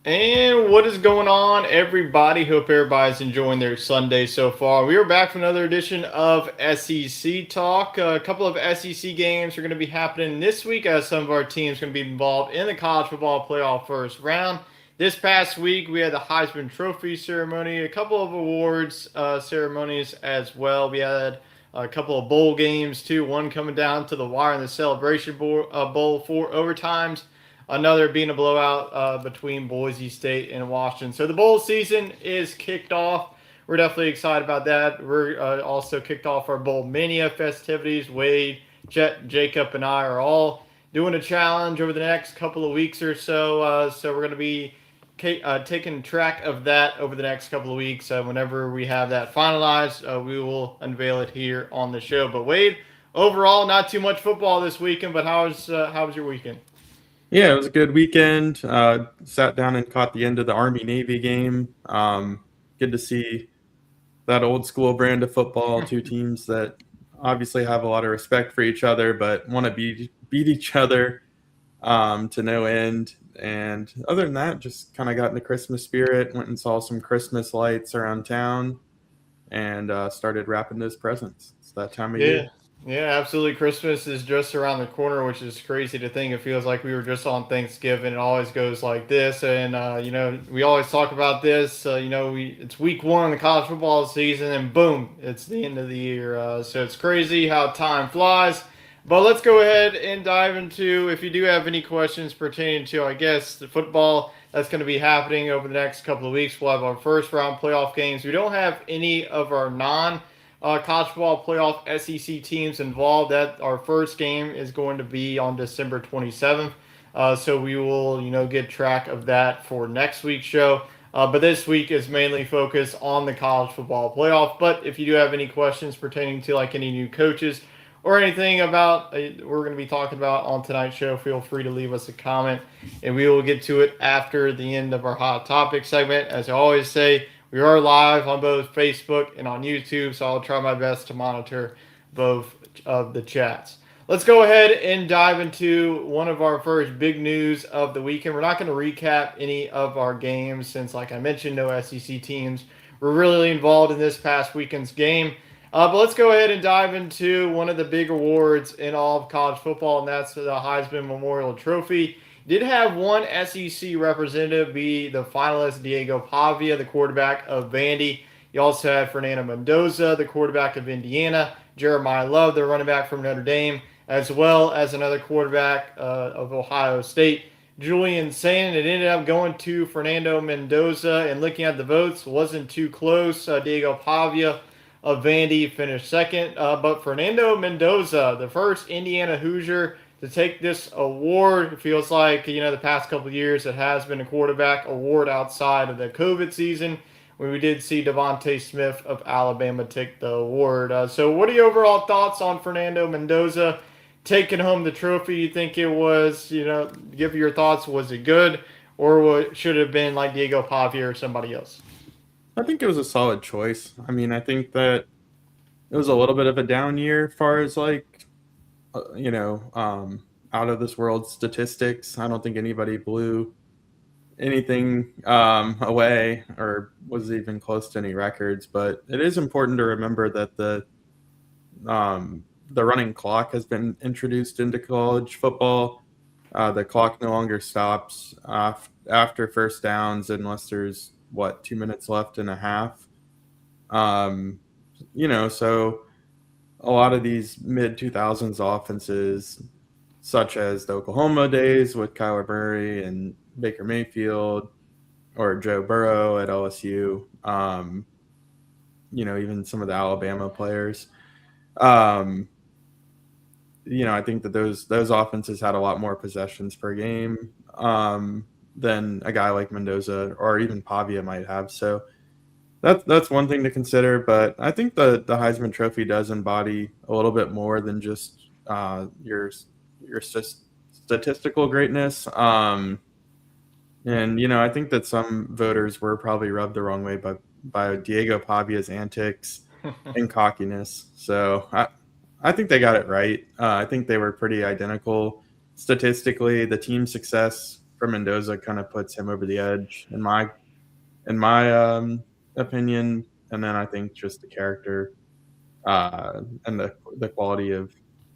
And what is going on, everybody? Hope everybody's enjoying their Sunday so far. We are back for another edition of SEC Talk. A couple of SEC games are going to be happening this week as some of our teams are going to be involved in the college football playoff first round. This past week, we had the Heisman Trophy ceremony, a couple of awards ceremonies as well. We had a couple of bowl games, too, one coming down to the wire in the Celebration Bowl for overtimes, another being a blowout between Boise State and Washington. So the bowl season is kicked off. We're definitely excited about that. We're also kicked off our Bowl Mania festivities. Wade, Chet, Jacob, and I are all doing a challenge over the next couple of weeks or so. So we're going to be taking track of that over the next couple of weeks. Whenever we have that finalized, we will unveil it here on the show. But Wade, overall, not too much football this weekend. But how was your weekend? Yeah, it was a good weekend. Sat down and caught the end of the Army Navy game. Good to see that old school brand of football. Two teams that obviously have a lot of respect for each other, but want to beat each other to no end. And other than that, just kind of got in the Christmas spirit. Went and saw some Christmas lights around town, and started wrapping those presents. It's that time of Yeah. year. Yeah, absolutely. Christmas is just around the corner, which is crazy to think. It feels like we were just on Thanksgiving. It always goes like this. And, we always talk about this. It's week one of the college football season, and boom, it's the end of the year. So it's crazy how time flies. But let's go ahead and dive into, if you do have any questions pertaining to, I guess, the football that's going to be happening over the next couple of weeks. We'll have our first round playoff games. We don't have any of our college football playoff SEC teams involved. That our first game is going to be on December 27th. So we will, get track of that for next week's show. But this week is mainly focused on the college football playoff. But if you do have any questions pertaining to like any new coaches or anything about we're going to be talking about on tonight's show, feel free to leave us a comment, and we will get to it after the end of our hot topic segment. As I always say, we are live on both Facebook and on YouTube, so I'll try my best to monitor both of the chats. Let's go ahead and dive into one of our first big news of the weekend. We're not going to recap any of our games since, like I mentioned, no SEC teams were really involved in this past weekend's game. But let's go ahead and dive into one of the big awards in all of college football, and that's the Heisman Memorial Trophy. Did have one SEC representative be the finalist, Diego Pavia, the quarterback of Vandy. You also had Fernando Mendoza, the quarterback of Indiana, Jeremiah Love, the running back from Notre Dame, as well as another quarterback of Ohio State, Julian Sayin. It ended up going to Fernando Mendoza, and looking at the votes, wasn't too close. Diego Pavia of Vandy finished second, but Fernando Mendoza, the first Indiana Hoosier to take this award. It feels like, the past couple of years it has been a quarterback award outside of the COVID season when we did see Devontae Smith of Alabama take the award. So what are your overall thoughts on Fernando Mendoza taking home the trophy? You think it was, give your thoughts, was it good, or should it have been like Diego Pavia or somebody else? I think it was a solid choice. I mean, I think that it was a little bit of a down year as far as like out of this world statistics. I don't think anybody blew anything away or was even close to any records. But it is important to remember that the running clock has been introduced into college football. The clock no longer stops after first downs unless there's 2 minutes left and a half. Um, so a lot of these mid 2000s offenses, such as the Oklahoma days with Kyler Murray and Baker Mayfield or Joe Burrow at LSU, even some of the Alabama players. Um, I think that those offenses had a lot more possessions per game than a guy like Mendoza or even Pavia might have. So that's one thing to consider, but I think the Heisman Trophy does embody a little bit more than just your statistical greatness. And I think that some voters were probably rubbed the wrong way by Diego Pavia's antics and cockiness. So I think they got it right. I think they were pretty identical statistically. The team success for Mendoza kind of puts him over the edge in my opinion. And then I think just the character and the quality of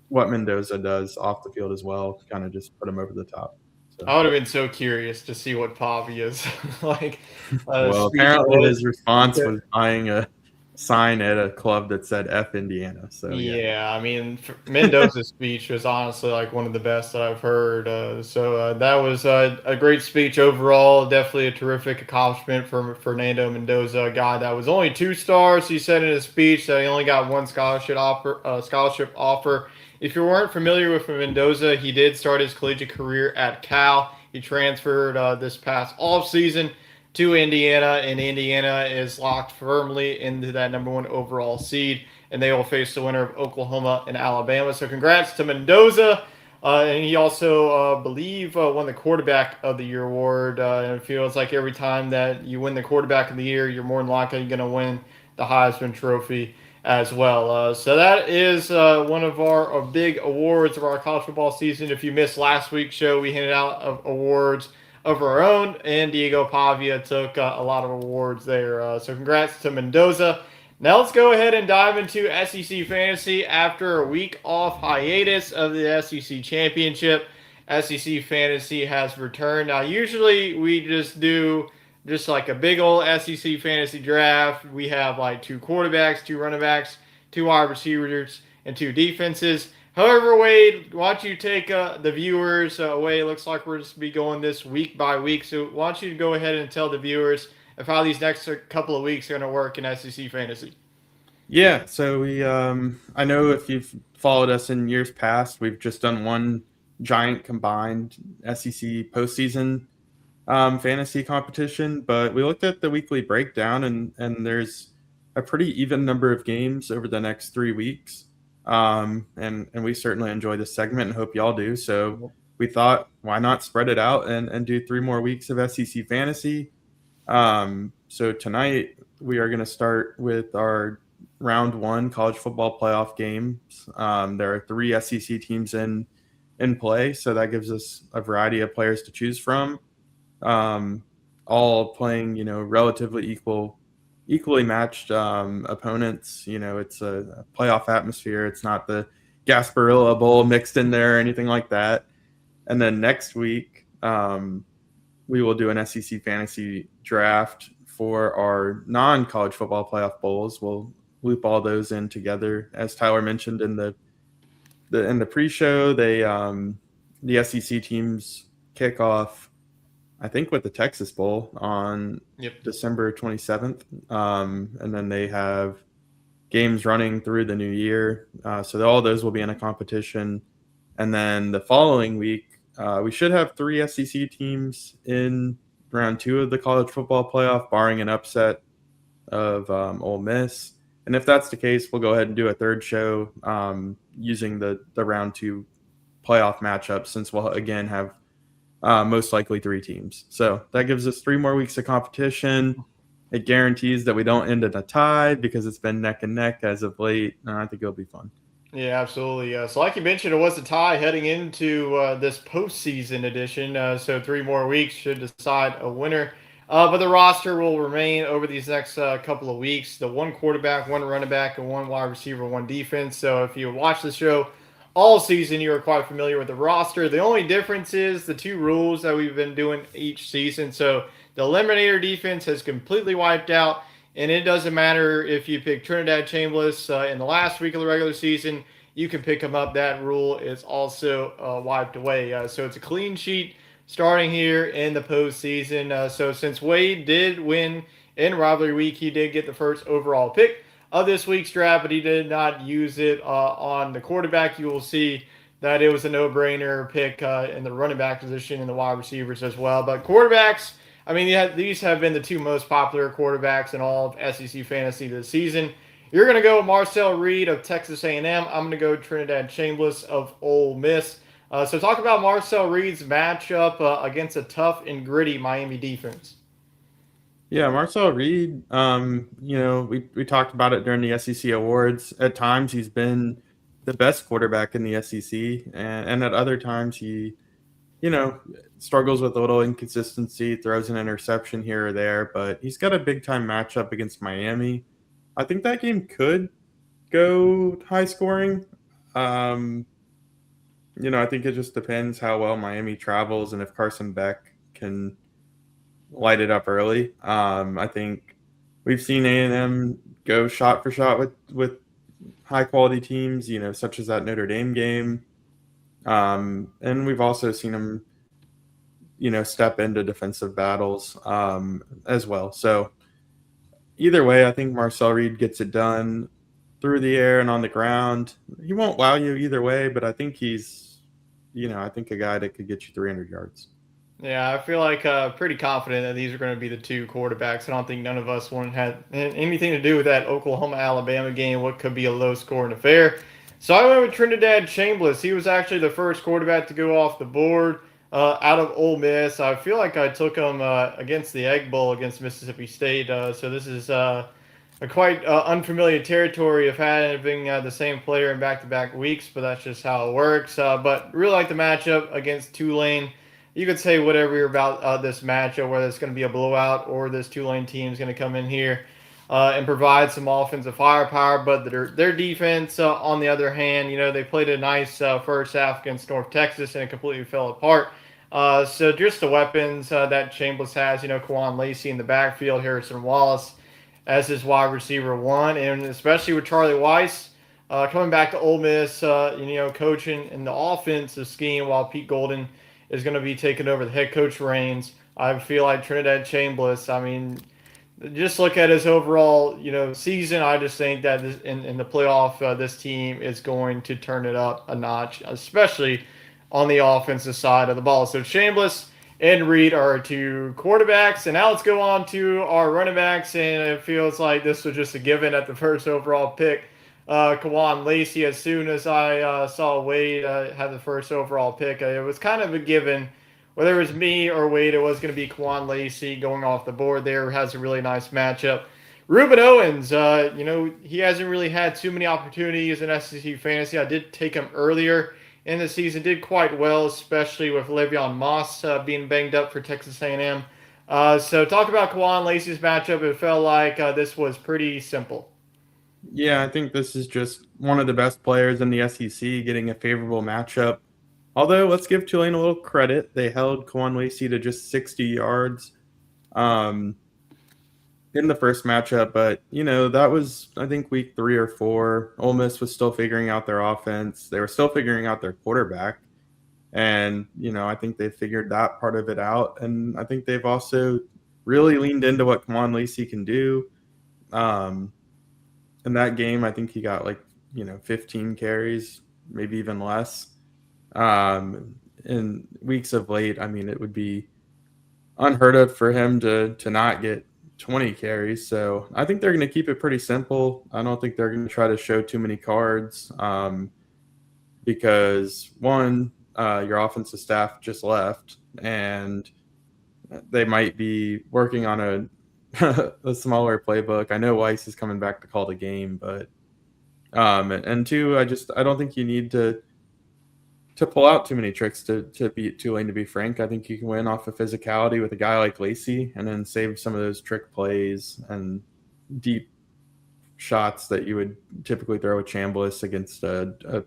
what Mendoza does off the field as well kind of just put him over the top. So, I would have been so curious to see what Pavia's like well, speech apparently was. his response was buying a sign at a club that said F Indiana. So, yeah. Yeah, I mean, Mendoza's speech was honestly like one of the best that I've heard. That was a great speech overall. Definitely a terrific accomplishment for Fernando Mendoza, a guy that was only 2 stars. He said in his speech that he only got one scholarship offer. If you weren't familiar with Mendoza, he did start his collegiate career at Cal. He transferred this past off season to Indiana, and Indiana is locked firmly into that #1 overall seed, and they will face the winner of Oklahoma and Alabama. So congrats to Mendoza. And he also, believe, won the Quarterback of the Year award. And it feels like every time that you win the Quarterback of the Year, you're more than likely going to win the Heisman Trophy as well. So that is one of our big awards of our college football season. If you missed last week's show, we handed out awards of our own, and Diego Pavia took a lot of awards there. So congrats to Mendoza. Now let's go ahead and dive into SEC Fantasy after a week off hiatus of the SEC Championship. SEC Fantasy has returned. Now, usually we just do just like a big old SEC Fantasy draft. We have like 2 quarterbacks, 2 running backs, 2 wide receivers, and 2 defenses. However, Wade, why don't you take the viewers away? It looks like we're just be going this week by week. So why don't you go ahead and tell the viewers of how these next couple of weeks are going to work in SEC Fantasy? Yeah, so I know if you've followed us in years past, we've just done one giant combined SEC postseason fantasy competition, but we looked at the weekly breakdown, and there's a pretty even number of games over the next 3 weeks. And we certainly enjoy this segment and hope y'all do. So we thought, why not spread it out and do 3 more weeks of SEC fantasy? So tonight we are going to start with our round 1 college football playoff games. There are 3 SEC teams in play, so that gives us a variety of players to choose from. All playing, relatively equally matched opponents. It's a playoff atmosphere. It's not the Gasparilla Bowl mixed in there or anything like that. And then next week, we will do an SEC fantasy draft for our non-college football playoff bowls. We'll loop all those in together. As Tyler mentioned in the pre-show, the SEC teams kick off, I think, with the Texas Bowl on December 27th. And then they have games running through the new year. So all those will be in a competition. And then the following week, we should have 3 SEC teams in round 2 of the college football playoff, barring an upset of Ole Miss. And if that's the case, we'll go ahead and do a third show using the round 2 playoff matchup, since we'll again have most likely 3 teams. So that gives us 3 more weeks of competition. It guarantees that we don't end in a tie because it's been neck and neck as of late. I think it'll be fun. Yeah, absolutely. So like you mentioned, it was a tie heading into this postseason edition. So 3 more weeks should decide a winner. But the roster will remain over these next couple of weeks. The 1 quarterback, 1 running back, and 1 wide receiver, 1 defense. So if you watch the show all season, you are quite familiar with the roster. The only difference is the 2 rules that we've been doing each season. So the Eliminator defense has completely wiped out, and it doesn't matter if you pick Trinidad Chambliss in the last week of the regular season. You can pick him up. That rule is also wiped away. So it's a clean sheet starting here in the postseason. So since Wade did win in rivalry week, he did get the first overall pick of this week's draft, but he did not use it on the quarterback. You will see that it was a no-brainer pick in the running back position and the wide receivers as well. But quarterbacks, I mean, these have been the 2 most popular quarterbacks in all of SEC fantasy this season. You're going to go Marcel Reed of Texas A&M. I'm going to go Trinidad Chambliss of Ole Miss. So talk about Marcel Reed's matchup against a tough and gritty Miami defense. Yeah, Marcel Reed, we talked about it during the SEC awards. At times, he's been the best quarterback in the SEC, and at other times, he you know, struggles with a little inconsistency, throws an interception here or there, but he's got a big time matchup against Miami. I think that game could go high scoring. Um, I think it just depends how well Miami travels and if Carson Beck can light it up early. I think we've seen A&M go shot for shot with high quality teams, such as that Notre Dame game. And we've also seen them, step into defensive battles as well. So either way, I think Marcel Reed gets it done through the air and on the ground. He won't wow you either way, but I think I think a guy that could get you 300 yards. Yeah, I feel like pretty confident that these are going to be the two quarterbacks. I don't think none of us want had anything to do with that Oklahoma Alabama game. What could be a low scoring affair? So I went with Trinidad Chambliss. He was actually the first quarterback to go off the board out of Ole Miss. I feel like I took him against the Egg Bowl against Mississippi State. So this is a quite unfamiliar territory of having the same player in back-to-back weeks, but that's just how it works. But really like the matchup against Tulane. You could say whatever you're about this matchup, whether it's going to be a blowout or this Tulane team is going to come in here and provide some offensive firepower. But their defense, on the other hand, they played a nice first half against North Texas and it completely fell apart. So just the weapons that Chambliss has, Kwan Lacey in the backfield, Harrison Wallace as his wide receiver one, and especially with Charlie Weiss coming back to Ole Miss, coaching in the offensive scheme while Pete Golden is going to be taking over the head coach reins. I feel like Trinidad Chambliss, I mean, just look at his overall, season. I just think that in the playoff, this team is going to turn it up a notch, especially on the offensive side of the ball. So Chambliss and Reed are our two quarterbacks. And now let's go on to our running backs. And it feels like this was just a given at the first overall pick. Kawan Lacey, as soon as I saw Wade have the first overall pick, it was kind of a given. Whether it was me or Wade, it was going to be Kawan Lacey going off the board there. Has a really nice matchup. Ruben Owens, he hasn't really had too many opportunities in SEC fantasy. I did take him earlier in the season, did quite well, especially with Le'Veon Moss being banged up for Texas A&M. So talk about Kawan Lacey's matchup. It felt like this was pretty simple. Yeah, I think this is just one of the best players in the SEC getting a favorable matchup. Although, let's give Tulane a little credit. They held Kwan Lacey to just 60 yards um, in the first matchup. But, that was, I think, week 3 or 4. Ole Miss was still figuring out their offense. They were still figuring out their quarterback. And, I think they figured that part of it out. And I think they've also really leaned into what Kwan Lacey can do. In that game, I think he got 15 carries, maybe even less. In weeks of late, I mean, it would be unheard of for him to not get 20 carries. So I think they're going to keep it pretty simple. I don't think they're going to try to show too many cards because, one, your offensive staff just left, and they might be working on a a smaller playbook. I know Weiss is coming back to call the game, but and two, I don't think you need to pull out too many tricks to beat Tulane. To be frank, I think you can win off of physicality with a guy like Lacey, and then save some of those trick plays and deep shots that you would typically throw with Chambliss against a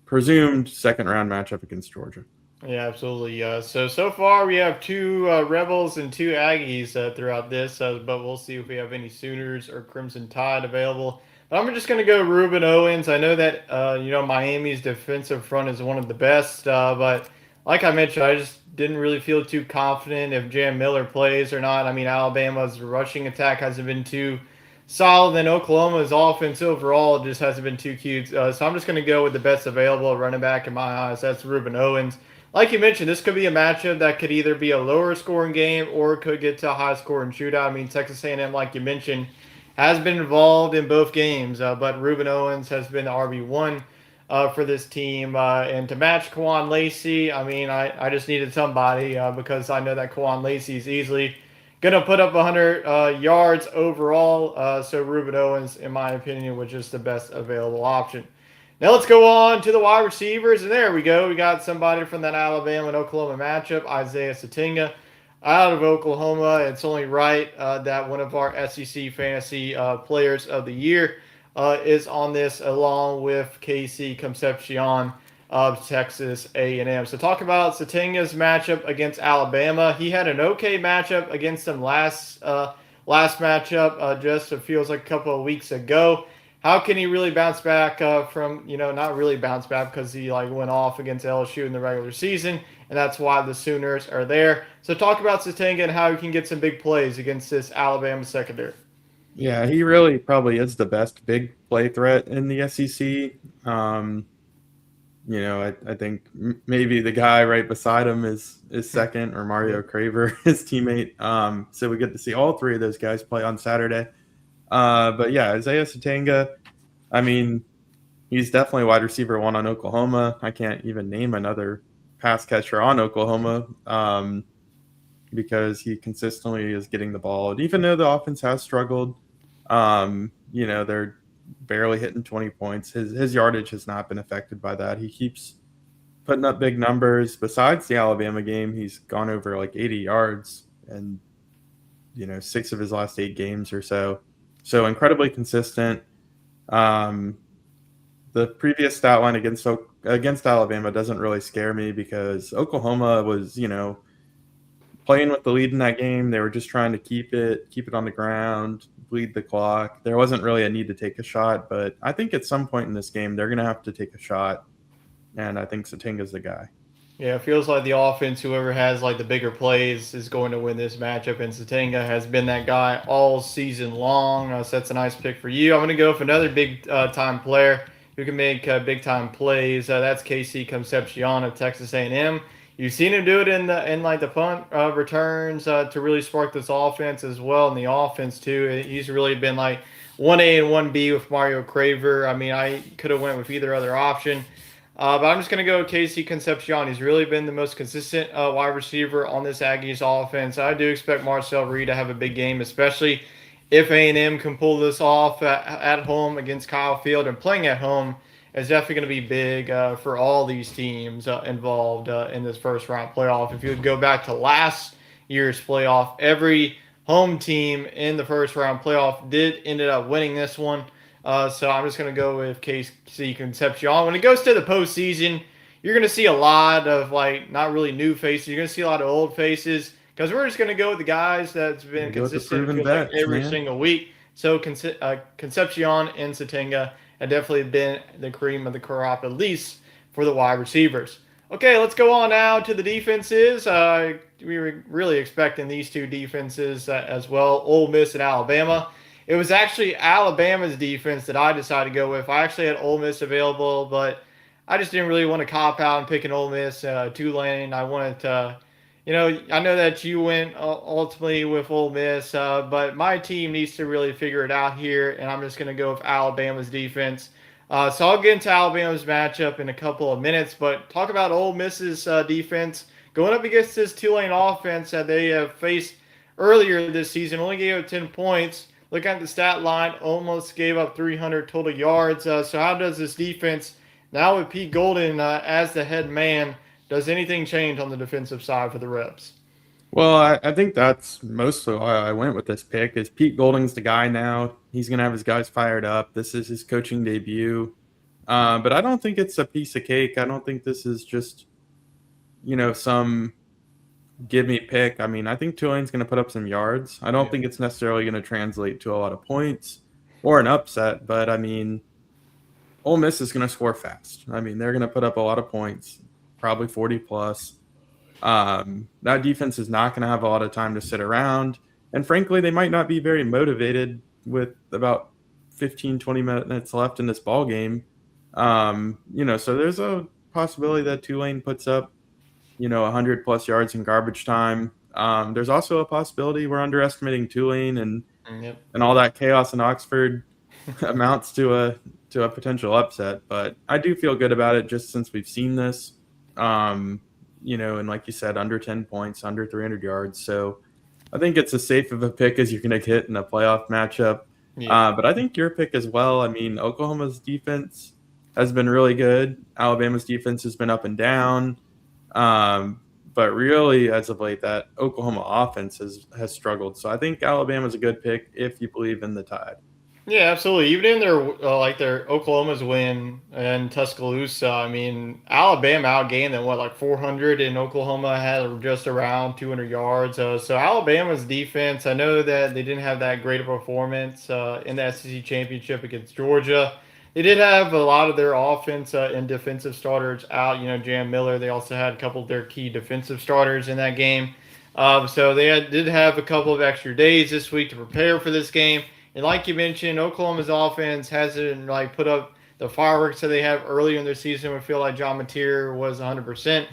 presumed second round matchup against Georgia. Yeah, absolutely. So far we have two Rebels and two Aggies throughout this, but we'll see if we have any Sooners or Crimson Tide available. But I'm just going to go Ruben Owens. I know that Miami's defensive front is one of the best, but like I mentioned, I just didn't really feel too confident if Jam Miller plays or not. I mean, Alabama's rushing attack hasn't been too solid, and Oklahoma's offense overall just hasn't been too cute. So I'm just going to go with the best available running back in my eyes. That's Ruben Owens. Like you mentioned, this could be a matchup that could either be a lower scoring game or could get to a high scoring shootout. I mean, Texas A&M, like you mentioned, has been involved in both games, but Ruben Owens has been the RB1 for this team. And to match Kawan Lacey, I mean, I just needed somebody because I know that Kawan Lacey is easily going to put up 100 yards overall. So Ruben Owens, in my opinion, was just the best available option. Now let's go on to the wide receivers, and there we go. We got somebody from that Alabama and Oklahoma matchup, Isaiah Satinga, out of Oklahoma. It's only right that one of our SEC fantasy players of the year is on this, along with Casey Concepcion of Texas A&M. So talk about Satinga's matchup against Alabama. He had an okay matchup against them last matchup, just it feels like a couple of weeks ago. How can he really bounce back from, not really bounce back because he like went off against LSU in the regular season, and that's why the Sooners are there. So talk about Satinga and how he can get some big plays against this Alabama secondary. Yeah, he really probably is the best big play threat in the SEC. I think maybe the guy right beside him is second, or Mario Craver, his teammate. So we get to see all three of those guys play on Saturday. But yeah, Isaiah Satenga, I mean, he's definitely wide receiver one on Oklahoma. I can't even name another pass catcher on Oklahoma because he consistently is getting the ball. And even though the offense has struggled, they're barely hitting 20 points. His yardage has not been affected by that. He keeps putting up big numbers. Besides the Alabama game, he's gone over like 80 yards and 6 of his last 8 games or so. So incredibly consistent. The previous stat line against Alabama doesn't really scare me because Oklahoma was, playing with the lead in that game. They were just trying to keep it on the ground, bleed the clock. There wasn't really a need to take a shot, but I think at some point in this game they're going to have to take a shot, and I think Satinga's the guy. Yeah, it feels like the offense, whoever has like the bigger plays, is going to win this matchup. And Satenga has been that guy all season long. So that's a nice pick for you. I'm going to go for another big time player who can make big time plays. That's Casey Concepcion of Texas A&M. You've seen him do it in like the punt returns to really spark this offense as well, and the offense too. He's really been like 1A and 1B with Mario Craver. I mean, I could have went with either other option. But I'm just going to go with Casey Concepcion. He's really been the most consistent wide receiver on this Aggies offense. I do expect Marcel Reed to have a big game, especially if A&M can pull this off at home against Kyle Field. And playing at home is definitely going to be big for all these teams involved in this first round playoff. If you would go back to last year's playoff, every home team in the first round playoff ended up winning this one. So I'm just going to go with KC Concepcion. When it goes to the postseason, you're going to see a lot of like not really new faces. You're going to see a lot of old faces because we're just going to go with the guys that's been consistent every single week. So Concepcion and Satinga have definitely been the cream of the crop, at least for the wide receivers. Okay, let's go on now to the defenses. We were really expecting these two defenses as well, Ole Miss and Alabama. It was actually Alabama's defense that I decided to go with. I actually had Ole Miss available, but I just didn't really want to cop out and pick an Ole Miss Tulane. I wanted to, I know that you went ultimately with Ole Miss, but my team needs to really figure it out here, and I'm just going to go with Alabama's defense. So I'll get into Alabama's matchup in a couple of minutes, but talk about Ole Miss's defense going up against this Tulane offense that they have faced earlier this season. Only gave up 10 points. Look at the stat line, almost gave up 300 total yards. So how does this defense, now with Pete Golden as the head man, does anything change on the defensive side for the Rebs? Well, I think that's mostly why I went with this pick. Is Pete Golding's the guy now? He's going to have his guys fired up. This is his coaching debut. But I don't think it's a piece of cake. I don't think this is just, some give me pick. I mean, I think Tulane's going to put up some yards. I don't think it's necessarily going to translate to a lot of points or an upset, but I mean, Ole Miss is going to score fast. I mean, they're going to put up a lot of points, probably 40 plus. That defense is not going to have a lot of time to sit around. And frankly, they might not be very motivated with about 15, 20 minutes left in this ball game. So there's a possibility that Tulane puts up 100 plus yards in garbage time. There's also a possibility we're underestimating Tulane and all that chaos in Oxford amounts to a potential upset. But I do feel good about it just since we've seen this. And like you said, under 10 points, under 300 yards. So I think it's as safe of a pick as you're going to get in a playoff matchup. But I think your pick as well. I mean, Oklahoma's defense has been really good. Alabama's defense has been up and down. But really, as of late, that Oklahoma offense has struggled. So I think Alabama's a good pick if you believe in the Tide. Yeah, absolutely. Even in their like their Oklahoma's win in Tuscaloosa, I mean, Alabama outgained them what like 400, and Oklahoma had just around 200 yards. So Alabama's defense, I know that they didn't have that great a performance in the SEC championship against Georgia. They did have a lot of their offense and defensive starters out. You know, Jam Miller. They also had a couple of their key defensive starters in that game. So did have a couple of extra days this week to prepare for this game. And like you mentioned, Oklahoma's offense hasn't like put up the fireworks that they have earlier in their season. We feel like John Mateer was 100%.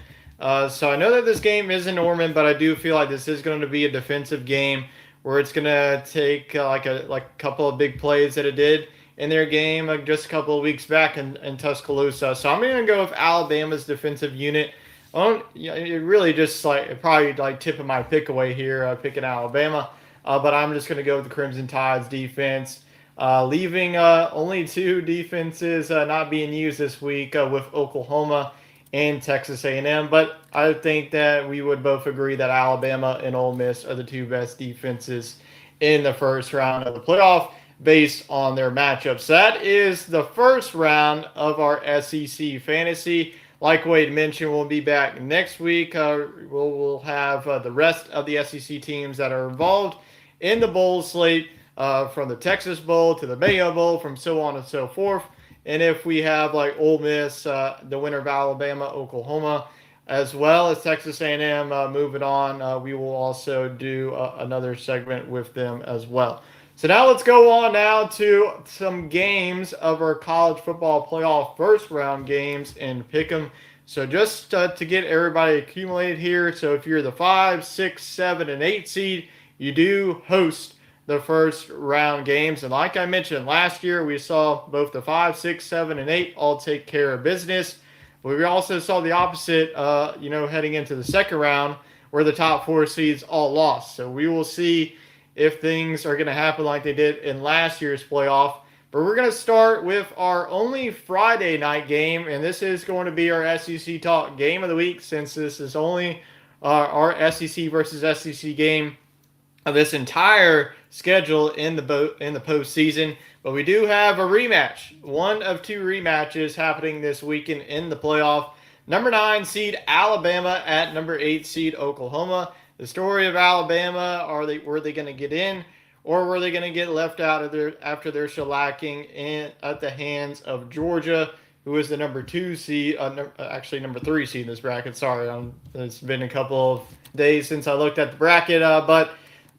So I know that this game is in Norman, but I do feel like this is going to be a defensive game where it's going to take like a couple of big plays that it did in their game just a couple of weeks back in Tuscaloosa. So I'm going to go with Alabama's defensive unit. Yeah, it really just like probably like tipping my pick away here, picking Alabama. But I'm just going to go with the Crimson Tide's defense, leaving only two defenses not being used this week with Oklahoma and Texas A&M. But I think that we would both agree that Alabama and Ole Miss are the two best defenses in the first round of the playoff based on their matchups. So that is the first round of our SEC fantasy. Like Wade mentioned, we'll be back next week. We'll have the rest of the SEC teams that are involved in the bowl slate, from the Texas Bowl to the Mayo Bowl, from so on and so forth. And if we have like Ole Miss, the winner of Alabama, Oklahoma, as well as Texas A&M moving on, we will also do another segment with them as well. So now let's go on now to some games of our college football playoff first round games and pick them. So just to get everybody accumulated here, so if you're the 5, 6, 7, and 8 seed, you do host the first round games. And like I mentioned last year, we saw both the 5, 6, 7, and 8 all take care of business. But we also saw the opposite, heading into the second round where the top 4 seeds all lost. So we will see if things are going to happen like they did in last year's playoff. But we're going to start with our only Friday night game, and this is going to be our SEC Talk Game of the Week, since this is only our SEC versus SEC game of this entire schedule in the postseason. But we do have a rematch, one of 2 rematches happening this weekend in the playoff. Number 9 seed Alabama at number 8 seed Oklahoma. The story of Alabama: were they going to get in, or were they going to get left out of after their shellacking at the hands of Georgia, who is the number 2 seed, actually number 3 seed in this bracket? Sorry, it's been a couple of days since I looked at the bracket, but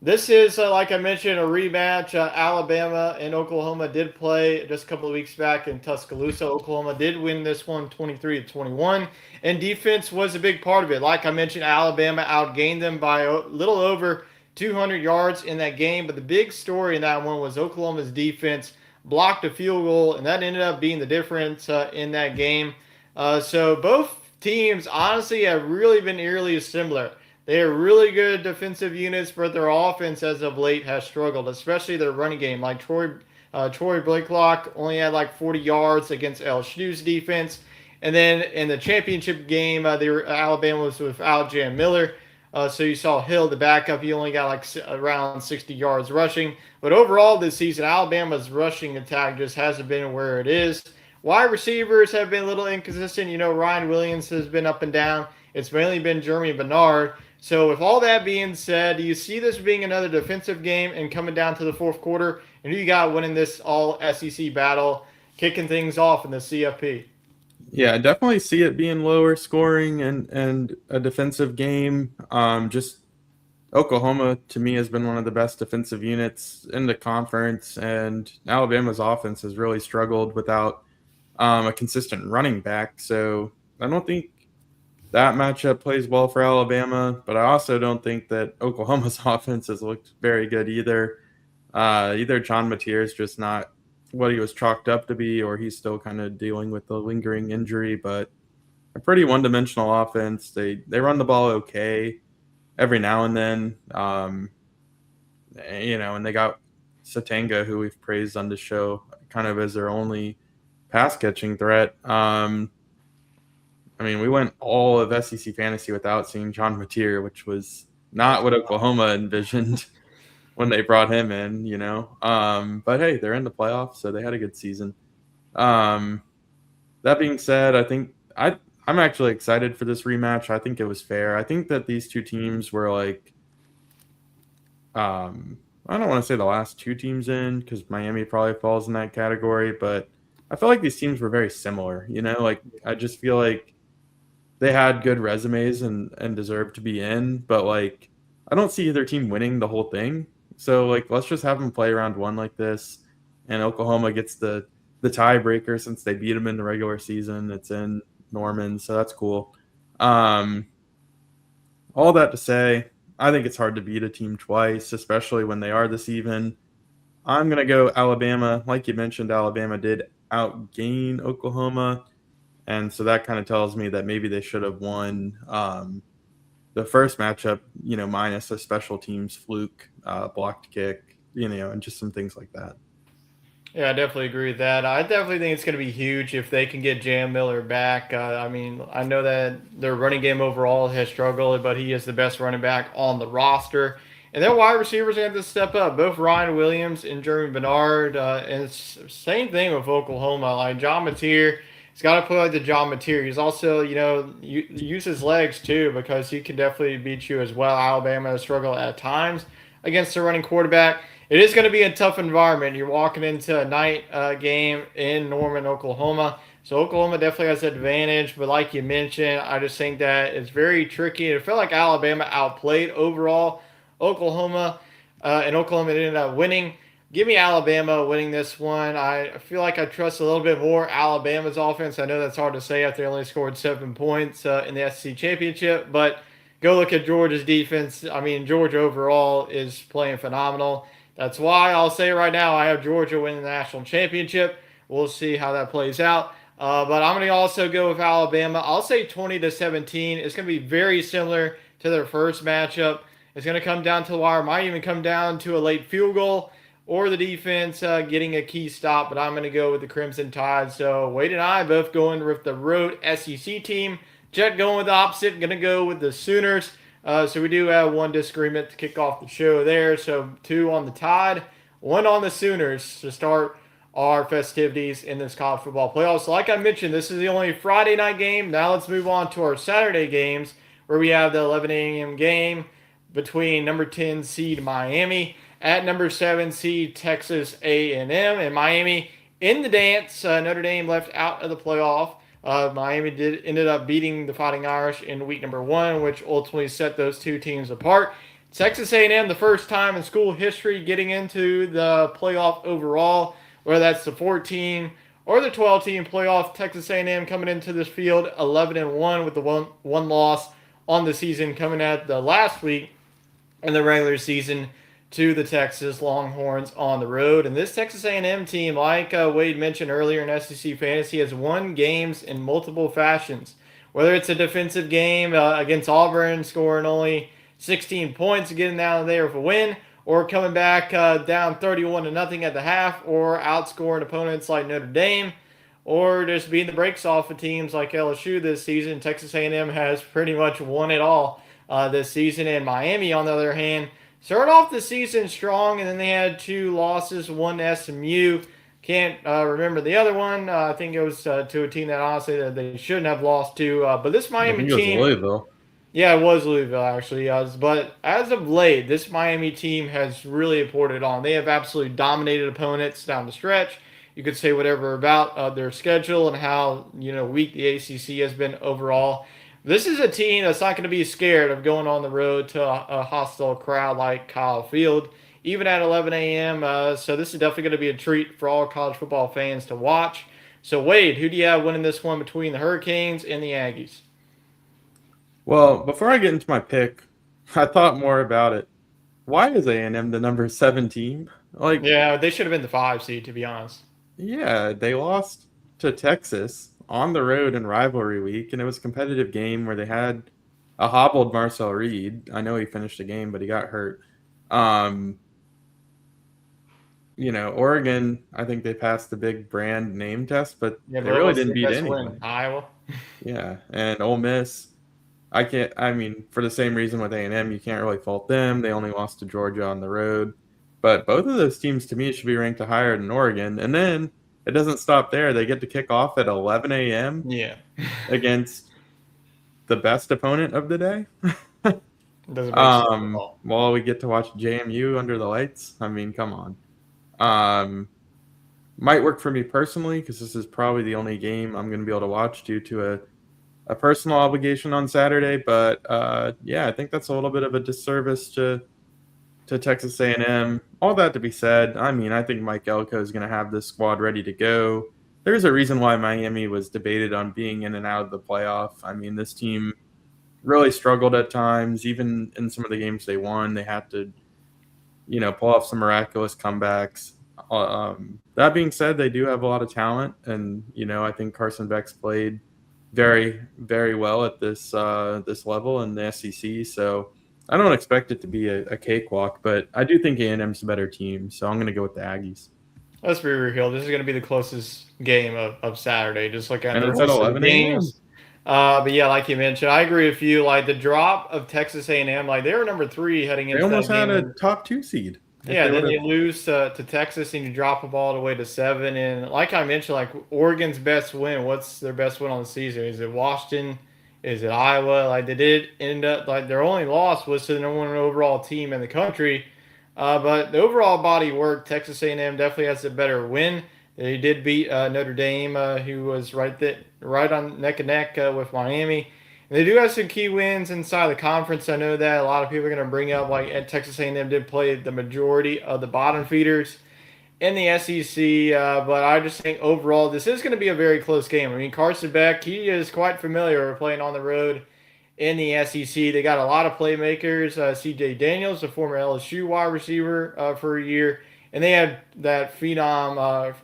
this is, like I mentioned, a rematch. Alabama and Oklahoma did play just a couple of weeks back in Tuscaloosa. Oklahoma did win this one 23-21, and defense was a big part of it. Like I mentioned, Alabama outgained them by a little over 200 yards in that game, but the big story in that one was Oklahoma's defense blocked a field goal, and that ended up being the difference in that game. So both teams, honestly, have really been eerily similar. They are really good defensive units, but their offense as of late has struggled, especially their running game. Like Troy Blakelock only had like 40 yards against LSU's defense. And then in the championship game, Alabama was without Jam Miller. So you saw Hill, the backup, he only got like around 60 yards rushing. But overall this season, Alabama's rushing attack just hasn't been where it is. Wide receivers have been a little inconsistent. You know, Ryan Williams has been up and down. It's mainly been Jeremy Bernard. So with all that being said, do you see this being another defensive game and coming down to the fourth quarter? And who you got winning this all SEC battle, kicking things off in the CFP? Yeah, I definitely see it being lower scoring and a defensive game. Just Oklahoma to me has been one of the best defensive units in the conference, and Alabama's offense has really struggled without a consistent running back. So I don't think that matchup plays well for Alabama, but I also don't think that Oklahoma's offense has looked very good either. Either John Mateer is just not what he was chalked up to be, or he's still kind of dealing with the lingering injury. But a pretty one-dimensional offense. They run the ball okay every now and then, and they got Satanga, who we've praised on the show, kind of as their only pass catching threat. I mean, we went all of SEC fantasy without seeing John Mateer, which was not what Oklahoma envisioned when they brought him in, you know. But hey, they're in the playoffs, so they had a good season. Um, that being said, I'm actually excited for this rematch. I think it was fair. I think that these two teams were like, I don't want to say the last two teams in because Miami probably falls in that category, but I feel like these teams were very similar. You know, like I just feel like they had good resumes and deserved to be in, but like I don't see either team winning the whole thing. So like let's just have them play round one like this, and Oklahoma gets the tiebreaker since they beat them in the regular season. It's in Norman, so that's cool. Um, all that to say, I think it's hard to beat a team twice, especially when they are this even. I'm gonna go Alabama. Like you mentioned, Alabama did outgain Oklahoma, and so that kind of tells me that maybe they should have won the first matchup, you know, minus a special teams fluke, blocked kick, you know, and just some things like that. Yeah, I definitely agree with that. I definitely think it's going to be huge if they can get Jam Miller back. I mean, I know that their running game overall has struggled, but he is the best running back on the roster. And their wide receivers have to step up. Both Ryan Williams and Jeremy Bernard. And it's same thing with Oklahoma. Like John Mateer, he's got to play like the John Mateer. He's also, use his legs too because he can definitely beat you as well. Alabama has struggled at times against the running quarterback. It is going to be a tough environment. You're walking into a night game in Norman, Oklahoma. So Oklahoma definitely has an advantage, but like you mentioned, I just think that it's very tricky. It felt like Alabama outplayed overall Oklahoma, and Oklahoma ended up winning. Give me Alabama winning this one. I feel like I trust a little bit more Alabama's offense. I know that's hard to say after they only scored 7 points in the SEC championship, but go look at Georgia's defense. I mean, Georgia overall is playing phenomenal. That's why I'll say right now I have Georgia winning the national championship. We'll see how that plays out. But I'm going to also go with Alabama. I'll say 20-17. It's going to be very similar to their first matchup. It's going to come down to the wire. Might even come down to a late field goal or the defense getting a key stop. But I'm going to go with the Crimson Tide. So Wade and I both going with the road SEC team. Jet going with the opposite. Going to go with the Sooners. So we do have one disagreement to kick off the show there. So 2 on the Tide, 1 on the Sooners to start our festivities in this college football playoffs. So like I mentioned, this is the only Friday night game. Now let's move on to our Saturday games where we have the 11 a.m. game between number 10 seed Miami at number 7 seed Texas A&M. And Miami in the dance. Notre Dame left out of the playoff. Miami ended up beating the Fighting Irish in week number 1, which ultimately set those two teams apart. Texas A&M, the first time in school history getting into the playoff overall, whether that's the 14 or the 12-team playoff. Texas A&M coming into this field 11-1 with the one loss on the season coming at the last week in the regular season to the Texas Longhorns on the road. And this Texas A&M team, like Wade mentioned earlier in SEC Fantasy, has won games in multiple fashions. Whether it's a defensive game against Auburn, scoring only 16 points, getting down there with a win, or coming back down 31-0 at the half, or outscoring opponents like Notre Dame, or just beating the brakes off of teams like LSU this season. Texas A&M has pretty much won it all this season. And Miami, on the other hand, started off the season strong, and then they had 2 losses, one to SMU. Can't remember the other one. I think it was to a team that honestly that they shouldn't have lost to. But this I Miami think it was team, Louisville. yeah, it was Louisville actually. But as of late, this Miami team has really imported on. They have absolutely dominated opponents down the stretch. You could say whatever about their schedule and how weak the ACC has been overall. This is a team that's not going to be scared of going on the road to a hostile crowd like Kyle Field, even at 11 a.m. So this is definitely going to be a treat for all college football fans to watch. So Wade, who do you have winning this one between the Hurricanes and the Aggies? Well, before I get into my pick, I thought more about it. Why is A&M the number 7 team? Like, Yeah, they should have been the 5 seed to be honest. yeah, they lost to Texas on the road in rivalry week, and it was a competitive game where they had a hobbled Marcel Reed. I know he finished the game, but he got hurt. Um, Oregon, I think they passed the big brand name test, but Yeah, they but really what's didn't their beat best win? anybody. Iowa. Yeah, and Ole Miss, I can't. I mean, for the same reason with A&M, you can't really fault them. They only lost to Georgia on the road, but both of those teams to me should be ranked higher than Oregon. And then it doesn't stop there. They get to kick off at 11 a.m. Yeah, against the best opponent of the day. doesn't make sense at all. While we get to watch JMU under the lights. I mean, come on. Um, might work for me personally because this is probably the only game I'm going to be able to watch due to a personal obligation on Saturday. But yeah, I think that's a little bit of a disservice to Texas A&M. All that to be said, I mean, I think Mike Elko is going to have this squad ready to go. There's a reason why Miami was debated on being in and out of the playoff. I mean, this team really struggled at times. Even in some of the games they won, they had to, pull off some miraculous comebacks. That being said, they do have a lot of talent, and I think Carson Beck's played very, very well at this level in the SEC. So I don't expect it to be a cakewalk, but I do think A&M's a better team. So I'm going to go with the Aggies. Let's be real. This is going to be the closest game of Saturday, just like at And the it's at rest of the 11 a.m. games. But yeah, like you mentioned, I agree with you. Like the drop of Texas A&M, like they were number 3 heading They into that almost had game, a and top 2 seed if yeah, they then would they have. lose to Texas and you drop the ball all the way to 7. And like I mentioned, like Oregon's best win, what's their best win on the season? Is it Washington? Is it Iowa? Like they did end up like their only loss was to the number 1 overall team in the country. But the overall body of work, Texas A&M definitely has a better win. They did beat Notre Dame, who was right on neck and neck with Miami. They do have some key wins inside the conference. I know that a lot of people are going to bring up like Texas A&M did play the majority of the bottom feeders in the SEC, but I just think overall this is going to be a very close game. I mean, Carson Beck, he is quite familiar with playing on the road in the SEC. They got a lot of playmakers. C.J. Daniels, the former LSU wide receiver for a year, and they had that phenom,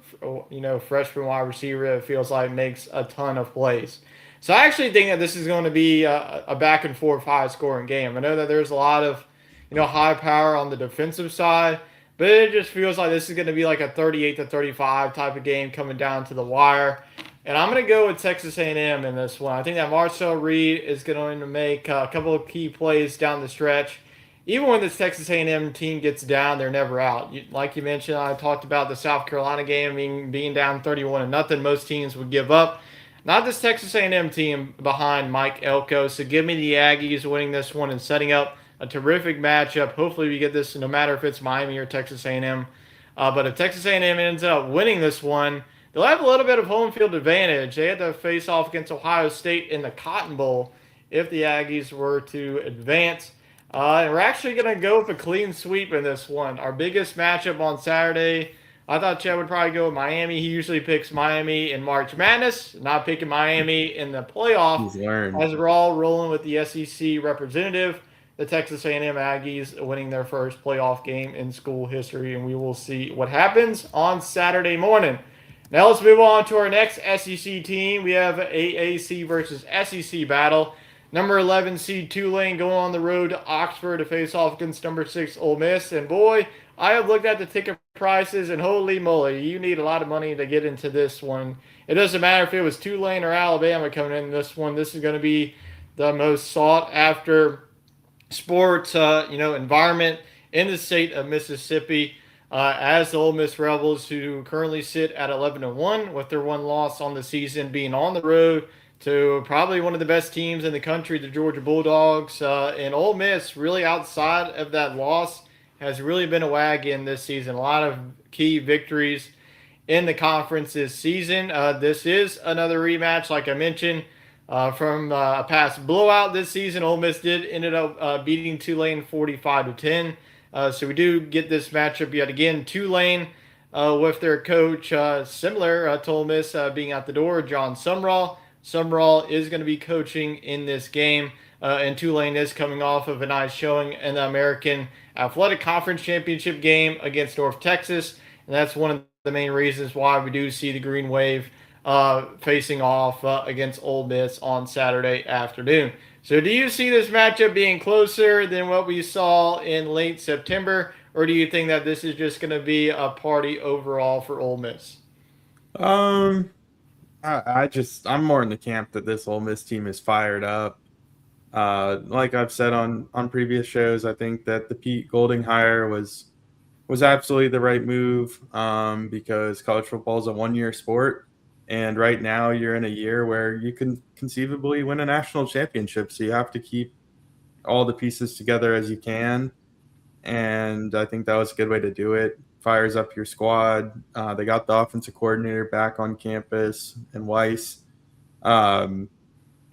freshman wide receiver that feels like makes a ton of plays. So I actually think that this is going to be a back and forth high scoring game. I know that there's a lot of high power on the defensive side, but it just feels like this is going to be like a 38-35 type of game coming down to the wire. And I'm going to go with Texas A&M in this one. I think that Marcel Reed is going to make a couple of key plays down the stretch. Even when this Texas A&M team gets down, they're never out. Like you mentioned, I talked about the South Carolina game being down 31-0. Most teams would give up. Not this Texas A&M team behind Mike Elko. So give me the Aggies winning this one and setting up a terrific matchup. Hopefully we get this no matter if it's Miami or Texas A&M. But if Texas A&M ends up winning this one, they'll have a little bit of home field advantage. They had to face off against Ohio State in the Cotton Bowl if the Aggies were to advance. And we're actually going to go with a clean sweep in this one. Our biggest matchup on Saturday, I thought Chad would probably go with Miami. He usually picks Miami in March Madness, not picking Miami in the playoff. He's learned. As we're all rolling with the SEC representative, the Texas A&M Aggies winning their first playoff game in school history, and we will see what happens on Saturday morning. Now let's move on to our next SEC team. We have AAC versus SEC battle. Number 11 seed Tulane going on the road to Oxford to face off against number 6 Ole Miss. And boy, I have looked at the ticket prices, and holy moly, you need a lot of money to get into this one. It doesn't matter if it was Tulane or Alabama coming in this one. This is going to be the most sought after sports, environment in the state of Mississippi. As the Ole Miss Rebels, who currently sit at 11-1 with their one loss on the season, being on the road to probably one of the best teams in the country, the Georgia Bulldogs. And Ole Miss, really outside of that loss, has really been a wagon this season. A lot of key victories in the conference this season. This is another rematch, like I mentioned, from a past blowout this season. Ole Miss ended up beating Tulane 45-10. So we do get this matchup yet again. Tulane with their coach, similar to Ole Miss being out the door, John Sumrall. Sumrall is going to be coaching in this game, and Tulane is coming off of a nice showing in the American Athletic Conference Championship game against North Texas, and that's one of the main reasons why we do see the Green Wave facing off against Ole Miss on Saturday afternoon. So do you see this matchup being closer than what we saw in late September, or do you think that this is just going to be a party overall for Ole Miss? Um, I'm more in the camp that this Ole Miss team is fired up. Like I've said on previous shows, I think that the Pete Golding hire was absolutely the right move because college football is a 1 year sport. And right now, you're in a year where you can conceivably win a national championship. So you have to keep all the pieces together as you can. And I think that was a good way to do it. Fires up your squad. They got the offensive coordinator back on campus and Weiss. Um,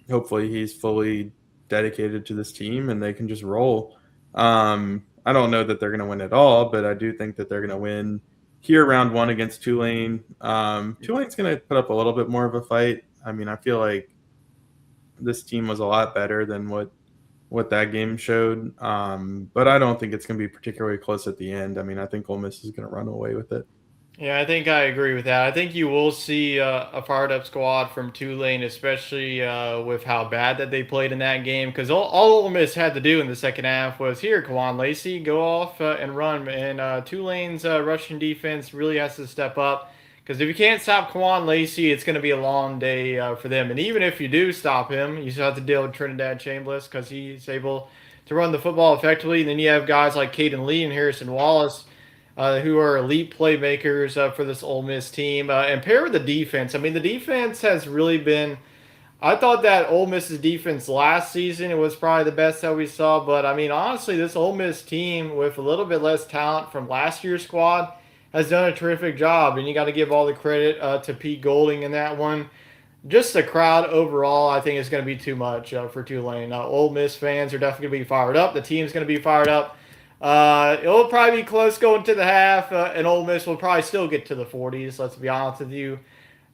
Hopefully he's fully dedicated to this team and they can just roll. I don't know that they're going to win it all, but I do think that they're going to win here round one against Tulane. Tulane's going to put up a little bit more of a fight. I mean, I feel like this team was a lot better than what that game showed, but I don't think it's going to be particularly close at the end. I mean, I think Ole Miss is going to run away with it. Yeah, I think I agree with that. I think you will see a fired up squad from Tulane, especially with how bad that they played in that game. Because all Ole Miss had to do in the second half was here, Kawan Lacey, go off and run. And Tulane's rushing defense really has to step up. Because if you can't stop Kawan Lacey, it's going to be a long day for them. And even if you do stop him, you still have to deal with Trinidad Chambliss because he's able to run the football effectively. And then you have guys like Caden Lee and Harrison Wallace who are elite playmakers for this Ole Miss team. And pair with the defense. I mean, the defense has really been. I thought that Ole Miss's defense last season it was probably the best that we saw. But I mean, honestly, this Ole Miss team with a little bit less talent from last year's squad has done a terrific job. And you got to give all the credit to Pete Golding in that one. Just the crowd overall, I think is going to be too much for Tulane. Ole Miss fans are definitely going to be fired up. The team's going to be fired up. It'll probably be close going to the half, and Ole Miss will probably still get to the 40s. Let's be honest with you.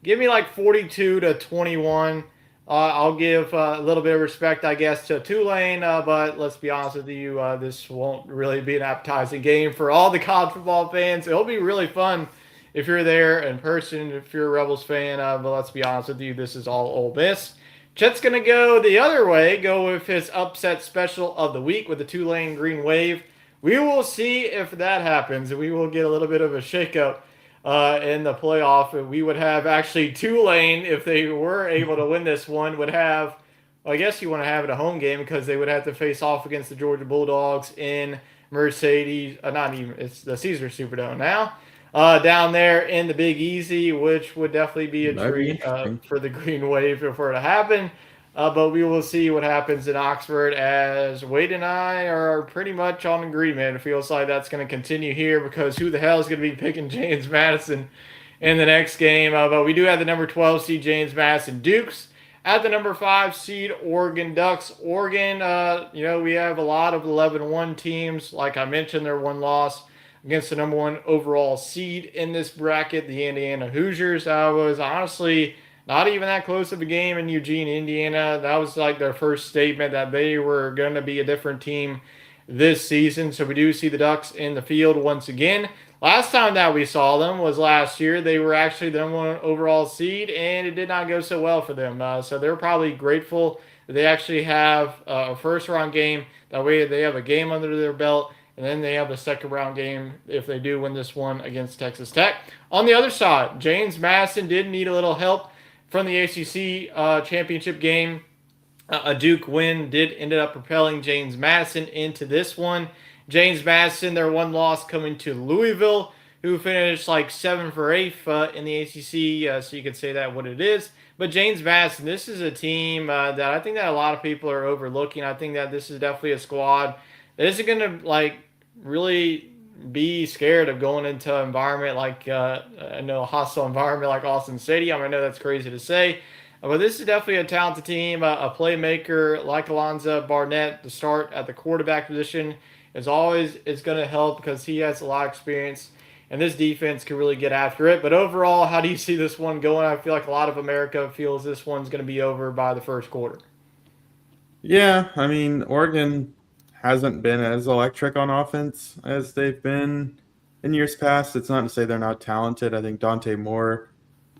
Give me like 42-21. I'll give a little bit of respect, I guess, to Tulane, but let's be honest with you, this won't really be an appetizing game for all the college football fans. It'll be really fun if you're there in person, if you're a Rebels fan, but let's be honest with you, this is all Ole Miss. Chet's going to go the other way, go with his upset special of the week with the Tulane Green Wave. We will see if that happens. We will get a little bit of a shakeup in the playoff. We would have actually Tulane, if they were able to win this one, would have, well, I guess you want to have it a home game because they would have to face off against the Georgia Bulldogs in Mercedes, not even, it's the Caesar Superdome now, down there in the Big Easy, which would definitely be a treat for the Green Wave if it were to happen. But we will see what happens in Oxford as Wade and I are pretty much on agreement. It feels like that's going to continue here because who the hell is going to be picking James Madison in the next game? But we do have the number 12 seed James Madison Dukes at the number 5 seed Oregon Ducks. Oregon, we have a lot of 11-1 teams. Like I mentioned, their one loss against the number 1 overall seed in this bracket, the Indiana Hoosiers. Was honestly not even that close of a game in Eugene, Indiana. That was like their first statement that they were going to be a different team this season. So we do see the Ducks in the field once again. Last time that we saw them was last year. They were actually the number 1 overall seed, and it did not go so well for them. So they're probably grateful that they actually have a first-round game. That way they have a game under their belt, and then they have a second-round game if they do win this one against Texas Tech. On the other side, James Madison did need a little help from the ACC championship game. A Duke win did ended up propelling James Madison into this one. James Madison, their one loss coming to Louisville, who finished like 7 for 8 in the ACC, so you could say that what it is. But James Madison, this is a team that I think that a lot of people are overlooking. I think that this is definitely a squad that isn't going to really be scared of going into an environment like a hostile environment like Austin Stadium. I know that's crazy to say, but this is definitely a talented team. A playmaker like Alonzo Barnett to start at the quarterback position is going to help because he has a lot of experience, and this defense can really get after it. But overall, how do you see this one going? I feel like a lot of America feels this one's going to be over by the first quarter. Yeah, I mean, Oregon hasn't been as electric on offense as they've been in years past. It's not to say they're not talented. I think Dante Moore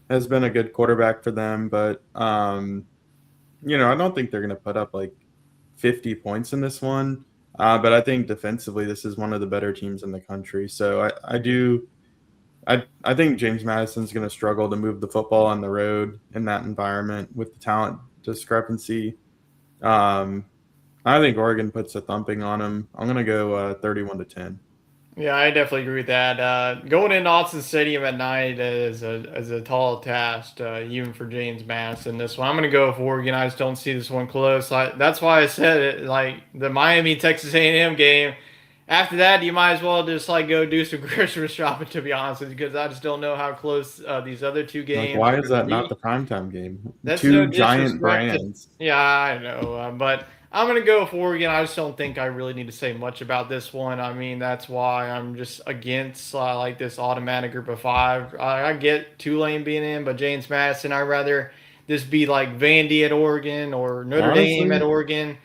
has been a good quarterback for them, but I don't think they're going to put up like 50 points in this one. But I think defensively, this is one of the better teams in the country. So I think James Madison's going to struggle to move the football on the road in that environment with the talent discrepancy. Um, I think Oregon puts a thumping on him. I'm going to go 31-10. Yeah, I definitely agree with that. Going into Austin Stadium at night is a tall task, even for James Madison. This one, I'm going to go for Oregon. I just don't see this one close. That's why I said it. Like the Miami Texas A&M game. After that, you might as well just like go do some Christmas shopping. To be honest with you, because I just don't know how close these other two Like, games why are is going to that not be. the primetime game? That's no Two giant disrespect to. brands. Yeah, I know, but I'm gonna go for Oregon. I just don't think I really need to say much about this one. I mean, that's why I'm just against like this automatic group of five. I get Tulane being in, but James Madison, I'd rather this be like Vandy at Oregon or Notre Dame at Honestly, Oregon.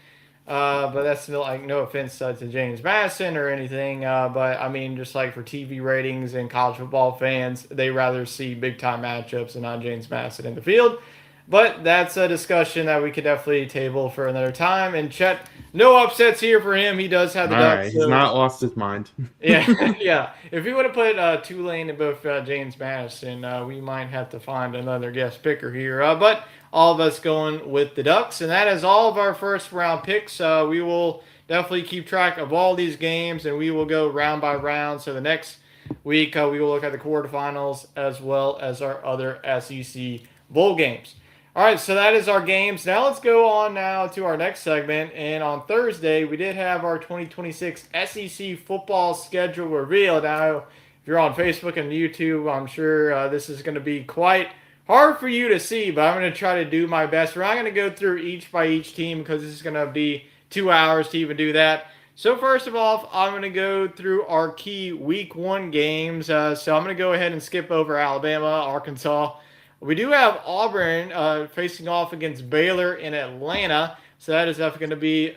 But that's still like no offense to James Madison or anything. But I mean, just like for TV ratings and college football fans, they rather see big time matchups and not James Madison in the field. But that's a discussion that we could definitely table for another time. And Chet, no upsets here for him. He does have all the Ducks, right, he's so not lost his mind. yeah, yeah. If you would have put Tulane and both James Madison, we might have to find another guest picker here. But all of us going with the Ducks, and that is all of our first round picks. We will definitely keep track of all these games, and we will go round by round. So the next week, we will look at the quarterfinals as well as our other SEC bowl games. All right, so that is our games. Now let's go on now to our next segment. And on Thursday, we did have our 2026 SEC football schedule revealed. Now, if you're on Facebook and YouTube, I'm sure this is going to be quite hard for you to see, but I'm going to try to do my best. We're not going to go through each by each team because this is going to be 2 hours to even do that. So first of all, I'm going to go through our key week one games. So I'm going to go ahead and skip over Alabama, Arkansas. We do have Auburn facing off against Baylor in Atlanta, so that is definitely going to be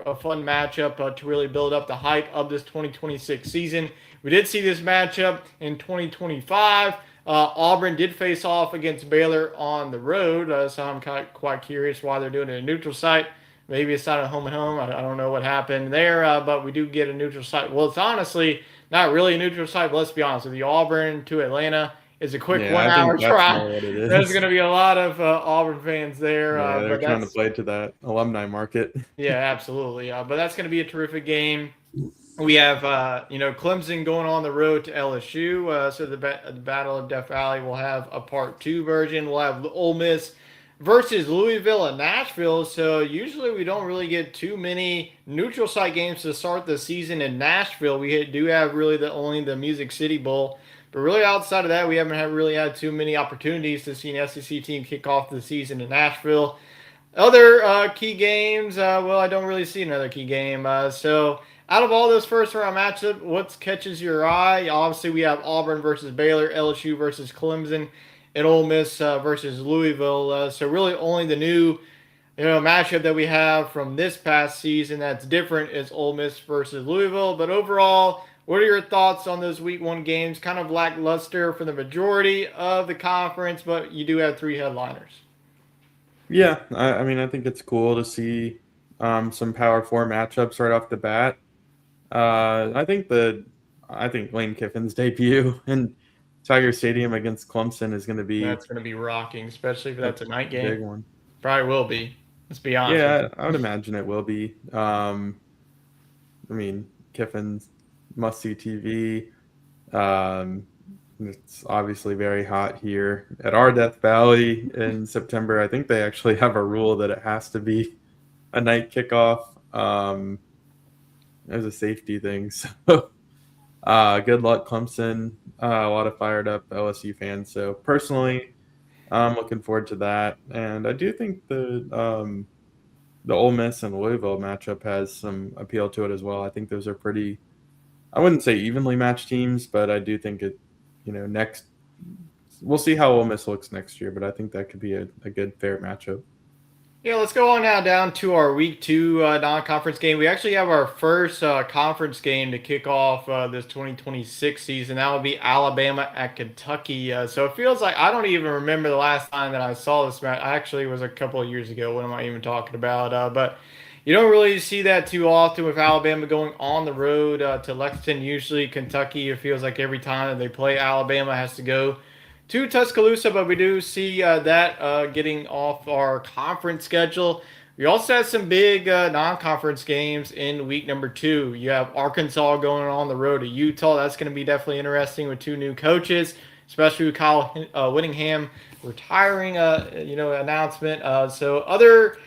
a fun matchup to really build up the hype of this 2026 season. We did see this matchup in 2025. Auburn did face off against Baylor on the road, so I'm quite curious why they're doing it at a neutral site. Maybe it's not a home and home. I don't know what happened there, but we do get a neutral site. Well, it's honestly not really a neutral site, but let's be honest with you. Auburn to Atlanta is a quick Yeah, one I hour think that's drive. more what it There's is. going to be a lot of Auburn fans there, Yeah, they're but trying to that's play to that alumni market. yeah, absolutely. But that's going to be a terrific game. We have Clemson going on the road to LSU. So the Battle of Death Valley will have a part two version. We'll have Ole Miss versus Louisville and Nashville. So usually we don't really get too many neutral site games to start the season in Nashville. We do have really only the Music City Bowl. But really, outside of that, we haven't really had too many opportunities to see an SEC team kick off the season in Nashville. Other key games, well, I don't really see another key game. So, out of all those first round matchups, what catches your eye? Obviously, we have Auburn versus Baylor, LSU versus Clemson, and Ole Miss versus Louisville. So, really, only the new matchup that we have from this past season that's different is Ole Miss versus Louisville. But overall, what are your thoughts on those week one games? Kind of lackluster for the majority of the conference, but you do have three headliners. Yeah, I mean, I think it's cool to see some Power Four matchups right off the bat. I think Lane Kiffin's debut in Tiger Stadium against Clemson is going to be That's going to be rocking, especially if a that's a night game. big one. Probably will be. Let's be honest with Yeah, you. I would imagine it will be. I mean, Kiffin's must see TV. Um, it's obviously very hot here at our Death Valley in September. I think they actually have a rule that it has to be a night kickoff. As a safety thing. So, good luck, Clemson. A lot of fired up LSU fans. So, personally, I'm looking forward to that. And I do think the Ole Miss and Louisville matchup has some appeal to it as well. I think those are pretty. I wouldn't say evenly matched teams, but I do think it. Next we'll see how Ole Miss looks next year, but I think that could be a good fair matchup. Yeah, let's go on now down to our week two non-conference game. We actually have our first conference game to kick off this 2026 season. That will be Alabama at Kentucky. So it feels like I don't even remember the last time that I saw this match. Actually, it was a couple of years ago. What am I even talking about? But You don't really see that too often with Alabama going on the road to Lexington. Usually, Kentucky, it feels like every time that they play, Alabama has to go to Tuscaloosa, but we do see that getting off our conference schedule. We also have some big non-conference games in week number 2. You have Arkansas going on the road to Utah. That's going to be definitely interesting with 2 new coaches, especially with Kyle Whittingham retiring. Announcement. So other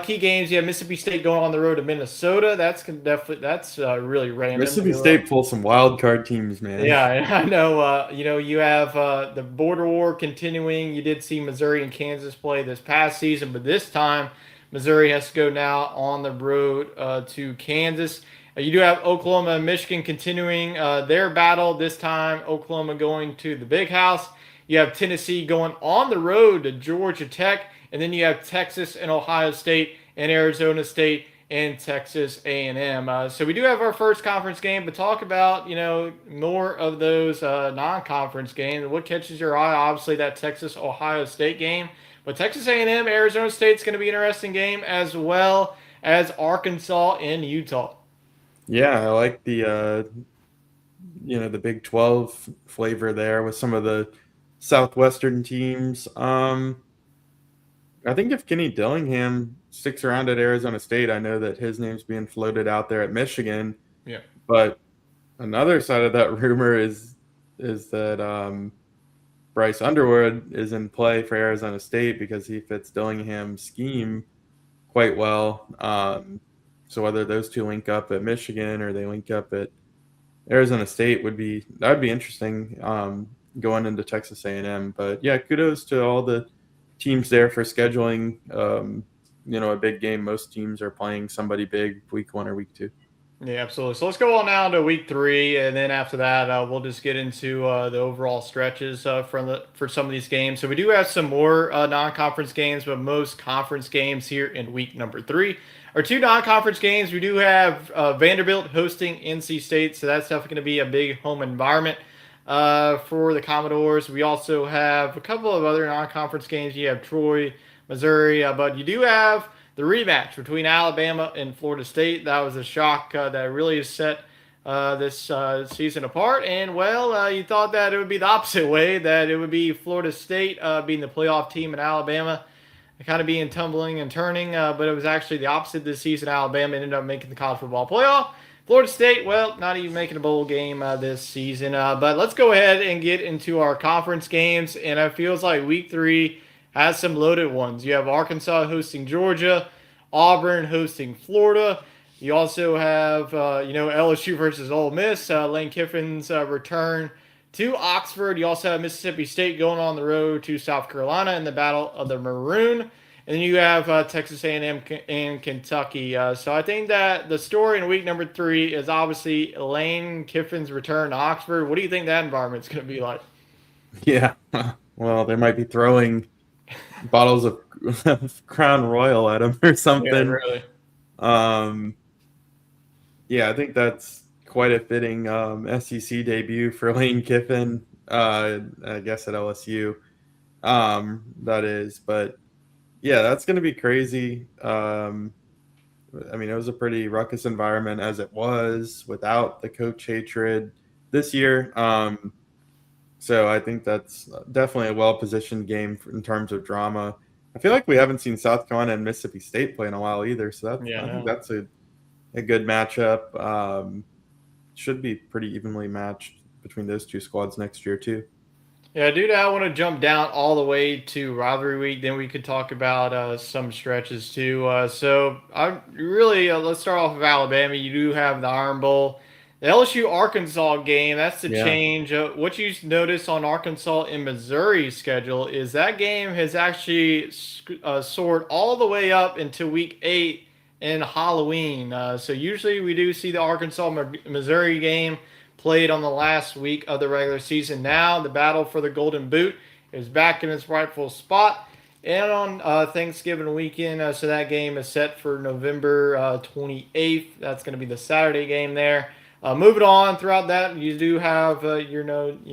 key games. You have Mississippi State going on the road to Minnesota. That's really random. Mississippi State pulls some wild card teams, man. Yeah, I know. You have the border war continuing. You did see Missouri and Kansas play this past season, but this time Missouri has to go now on the road to Kansas. You do have Oklahoma and Michigan continuing their battle. This time, Oklahoma going to the Big House. You have Tennessee going on the road to Georgia Tech, and then you have Texas and Ohio State and Arizona State and Texas A&M. So we do have our first conference game, but talk about more of those non-conference games. What catches your eye? Obviously, that Texas Ohio State game, but Texas A&M Arizona State's going to be an interesting game, as well as Arkansas and Utah. Yeah, I like the Big 12 flavor there with some of the Southwestern teams. I think if Kenny Dillingham sticks around at Arizona State, I know that his name's being floated out there at Michigan. Yeah. But another side of that rumor is that Bryce Underwood is in play for Arizona State because he fits Dillingham's scheme quite well. So whether those two link up at Michigan or they link up at Arizona State would be interesting going into Texas A&M. But yeah, kudos to all the teams there for scheduling. A big game. Most teams are playing somebody big week 1 or week 2. Yeah, absolutely. So let's go on now to week 3, and then after that, we'll just get into the overall stretches for some of these games. So we do have some more non-conference games, but most conference games here in week number 3 are 2 non-conference games. We do have Vanderbilt hosting NC State, so that's definitely going to be a big home environment for the Commodores. We also have a couple of other non-conference games. You have Troy, Missouri, but you do have the rematch between Alabama and Florida State. That was a shock that really set this season apart. And, you thought that it would be the opposite way, that it would be Florida State being the playoff team and Alabama kind of being tumbling and turning, but it was actually the opposite this season. Alabama ended up making the college football playoff. Florida State, not even making a bowl game this season. But let's go ahead and get into our conference games. And it feels like week 3 has some loaded ones. You have Arkansas hosting Georgia, Auburn hosting Florida. You also have, LSU versus Ole Miss, Lane Kiffin's return to Oxford. You also have Mississippi State going on the road to South Carolina in the Battle of the Maroon. And then you have Texas A&M and Kentucky. So I think that the story in week number 3 is obviously Lane Kiffin's return to Oxford. What do you think that environment's going to be like? Yeah, well, they might be throwing bottles of Crown Royal at him or something. Yeah, really. Yeah, I think that's quite a fitting SEC debut for Lane Kiffin. I guess at LSU, that is. But yeah, that's going to be crazy. It was a pretty ruckus environment as it was without the coach hatred this year. So I think that's definitely a well-positioned game in terms of drama. I feel like we haven't seen South Carolina and Mississippi State play in a while either. So I think that's a good matchup. Should be pretty evenly matched between those two squads next year too. Yeah, dude, I want to jump down all the way to rivalry week. Then we could talk about some stretches too. Let's start off with Alabama. You do have the Iron Bowl. The LSU Arkansas game, that's the change. What you notice on Arkansas and Missouri's schedule is that game has actually soared all the way up into week 8 in Halloween. So usually we do see the Arkansas-Missouri game played on the last week of the regular season. Now the battle for the Golden Boot is back in its rightful spot. And on Thanksgiving weekend, so that game is set for November 28th. That's going to be the Saturday game there. Moving on throughout that, you do have your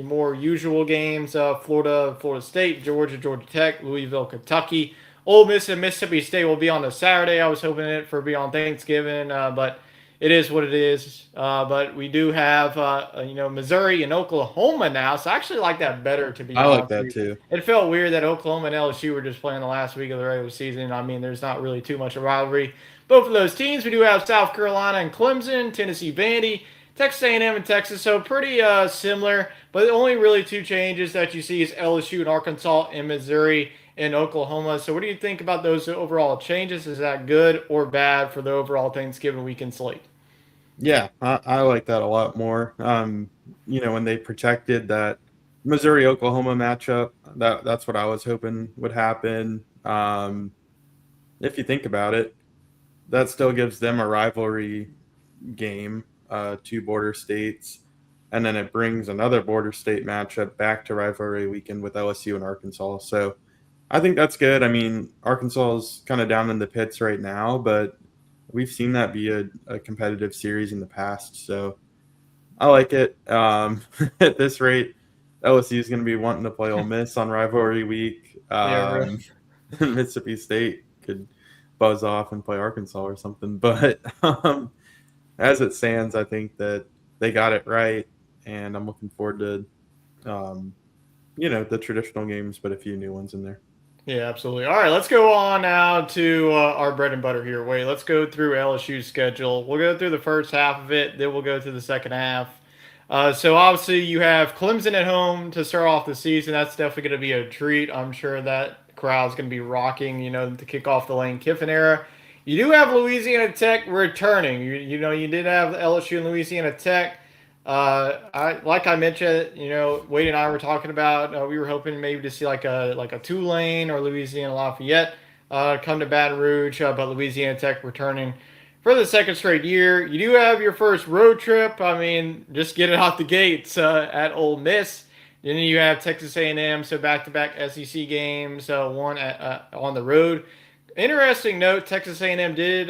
more usual games: Florida State, Georgia Tech, Louisville, Kentucky, Ole Miss and Mississippi State will be on a Saturday. I was hoping it for be on Thanksgiving, but it is what it is. But we do have Missouri and Oklahoma now, so I actually like that better, to be I like honest that with you. too. It felt weird that Oklahoma and LSU were just playing the last week of the regular season. I mean, there's not really too much of rivalry. Both of those teams, we do have South Carolina and Clemson, Tennessee Vandy, Texas A&M and Texas, so pretty similar. But the only really two changes that you see is LSU and Arkansas and Missouri and Oklahoma. So what do you think about those overall changes? Is that good or bad for the overall Thanksgiving weekend slate? Yeah, I like that a lot more. When they protected that Missouri Oklahoma matchup, that's what I was hoping would happen. If you think about it, that still gives them a rivalry game, two border states, and then it brings another border state matchup back to rivalry weekend with LSU and Arkansas. So I think that's good. I mean, Arkansas is kind of down in the pits right now, but we've seen that be a competitive series in the past. So I like it. At this rate, LSU is going to be wanting to play Ole Miss on rivalry week. Yeah, really. Mississippi State could buzz off and play Arkansas or something. But as it stands, I think that they got it right, and I'm looking forward to the traditional games, but a few new ones in there. Yeah, absolutely. All right, let's go on now to our bread and butter here. Wait, let's go through LSU's schedule. We'll go through the first half of it, then we'll go through the second half. So obviously you have Clemson at home to start off the season. That's definitely going to be a treat. I'm sure that crowd's going to be rocking, to kick off the Lane Kiffin era. You do have Louisiana Tech returning. You did have LSU and Louisiana Tech. Like I mentioned, Wade and I were talking about. We were hoping maybe to see like a Tulane or Louisiana Lafayette come to Baton Rouge, but Louisiana Tech returning for the second straight year. You do have your first road trip. I mean, just get it out the gates at Ole Miss. Then you have Texas A&M, so back-to-back SEC games, one on the road. Interesting note: Texas A&M did,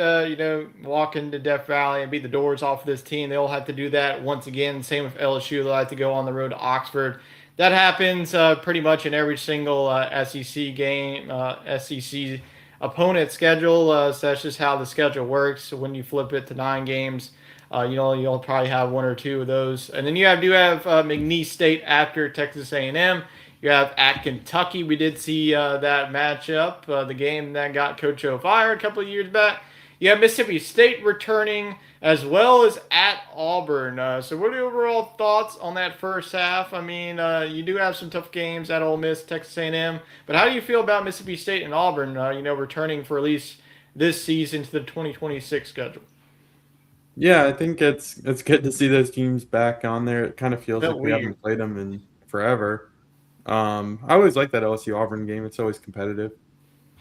walk into Death Valley and beat the doors off of this team. They'll have to do that once again. Same with LSU; they'll have to go on the road to Oxford. That happens pretty much in every single SEC game, SEC opponent schedule. So that's just how the schedule works. So when you flip it to 9 games, you'll probably have one or two of those. And then you do have McNeese State after Texas A&M. You have at Kentucky. We did see that matchup, the game that got Coach O fired a couple of years back. You have Mississippi State returning as well as at Auburn. So what are your overall thoughts on that first half? I mean, you do have some tough games at Ole Miss, Texas A&M, but how do you feel about Mississippi State and Auburn, returning for at least this season to the 2026 schedule? Yeah, I think it's good to see those teams back on there. It kind of feels Felt like we weird. haven't played them in forever. I always like that LSU Auburn game. It's always competitive.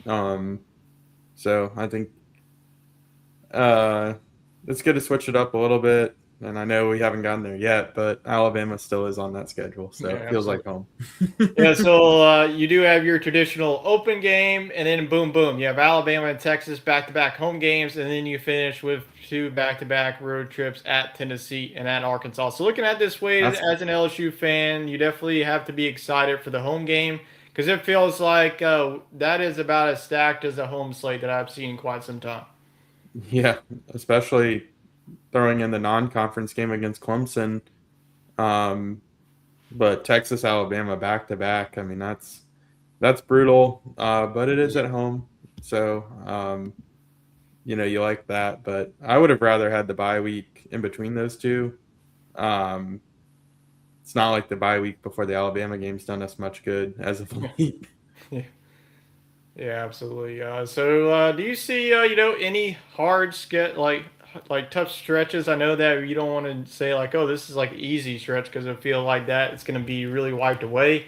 Um, so I think uh, it's good to switch it up a little bit. And I know we haven't gotten there yet, but Alabama still is on that schedule, so Yeah, it feels like absolutely. home. Yeah, so you do have your traditional open game, and then boom, boom. You have Alabama and Texas back-to-back home games, and then you finish with two back-to-back road trips at Tennessee and at Arkansas. So looking at this way That's as an LSU fan, you definitely have to be excited for the home game because it feels like that is about as stacked as a home slate that I've seen in quite some time. yeah, especially throwing in the non-conference game against Clemson. Um, but Texas Alabama back to back. I mean that's brutal. But it is at home, so you like that. But I would have rather had the bye week in between those two. Um, it's not like the bye week before the Alabama game's done us much good as of late. Yeah. Yeah, absolutely. So, do you see, any hard like tough stretches? I know that you don't want to say like, oh, this is like easy stretch because I feel like that it's going to be really wiped away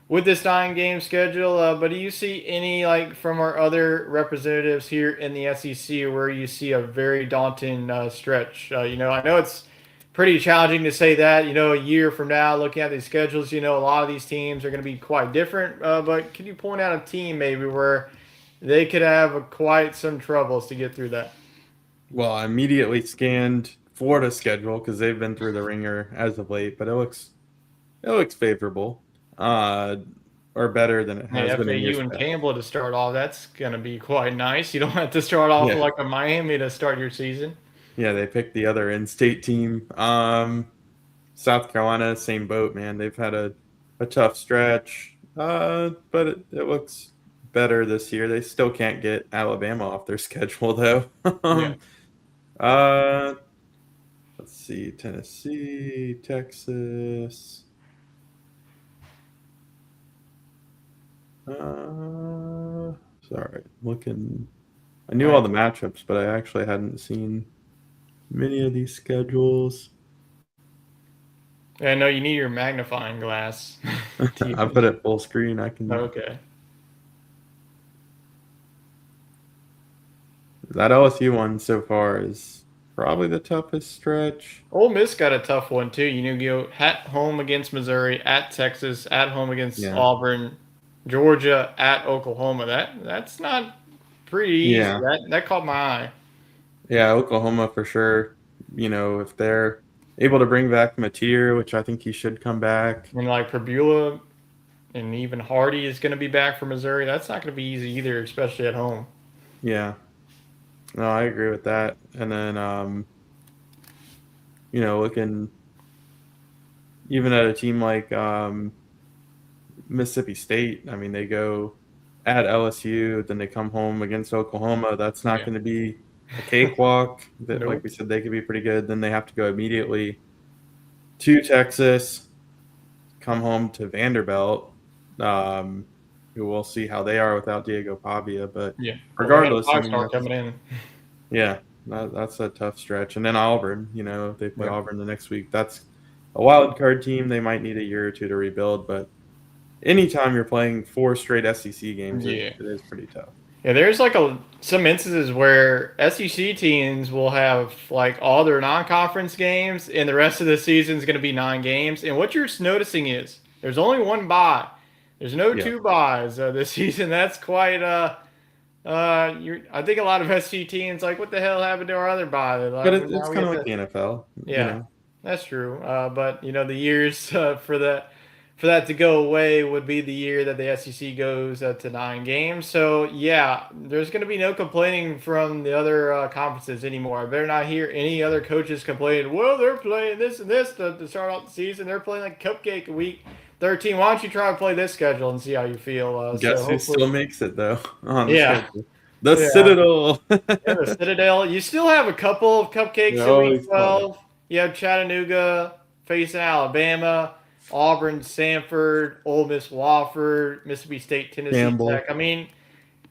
with this 9 game schedule. But do you see any like from our other representatives here in the SEC where you see a very daunting stretch? I know it's pretty challenging to say that. A year from now, looking at these schedules, a lot of these teams are going to be quite different. But can you point out a team maybe where they could have quite some troubles to get through that? Well, I immediately scanned Florida's schedule because they've been through the ringer as of late, but it looks favorable. Uh, or better than it Hey, has been in FAU years and past. Campbell to start off. That's gonna be quite nice. You don't have to start off with Yeah. like a Miami to start your season. Yeah, they picked the other in-state team. South Carolina, same boat, man. They've had a tough stretch, but it looks better this year. They still can't get Alabama off their schedule, though. Yeah. Uh, let's see, Tennessee, Texas. Sorry, looking. I knew all Right. the matchups, but I actually hadn't seen many of these schedules. I know you need your magnifying glass. to I put it full screen. I can. Okay. That LSU one so far is probably the toughest stretch. Ole Miss got a tough one too. You know, go at home against Missouri, at Texas, at home against Yeah. Auburn, Georgia, at Oklahoma. That's not pretty easy. Yeah. That caught my eye. Yeah. Oklahoma for sure. If they're able to bring back Mateer, which I think he should come back. And like Prbula and even Hardy is going to be back for Missouri. That's not going to be easy either, especially at home. Yeah. No, I agree with that. And then, looking even at a team like Mississippi State, I mean, they go at LSU, then they come home against Oklahoma. That's not Yeah. going to be a cakewalk. That, like Nope. we said, they could be pretty good. Then they have to go immediately to Texas, come home to Vanderbilt, um, who we'll see how they are without Diego Pavia. But Yeah. Well, they got a regardless, I five mean, star coming in. yeah, that's a tough stretch. And then Auburn, if they play Yeah. Auburn the next week, that's a wild card team. They might need a year or two to rebuild, but anytime you're playing four straight SEC games, it, Yeah. it is pretty tough. Yeah, there's like some instances where SEC teams will have like all their non-conference games, and the rest of the season is going to be 9 games. And what you're noticing is there's only one bye. There's no Yeah, two byes this season. That's quite I think a lot of SEC teams like, what the hell happened to our other bye? They're like, but well, it's now we kind of get like to the NFL. yeah, that's true. But the years for that to go away would be the year that the SEC goes to 9 games. So yeah, there's going to be no complaining from the other conferences anymore. I better not hear any other coaches complaining. Well, they're playing this and this to start off the season. They're playing like cupcake week 13. Why don't you try to play this schedule and see how you feel? So Guess who still hopefully, makes it though on the yeah, schedule? The yeah. Citadel. Yeah, the Citadel. You still have a couple of cupcakes They're in week always fun. 12. You have Chattanooga facing Alabama, Auburn, Sanford, Ole Miss, Wofford, Mississippi State, Tennessee Tech. Campbell. I mean,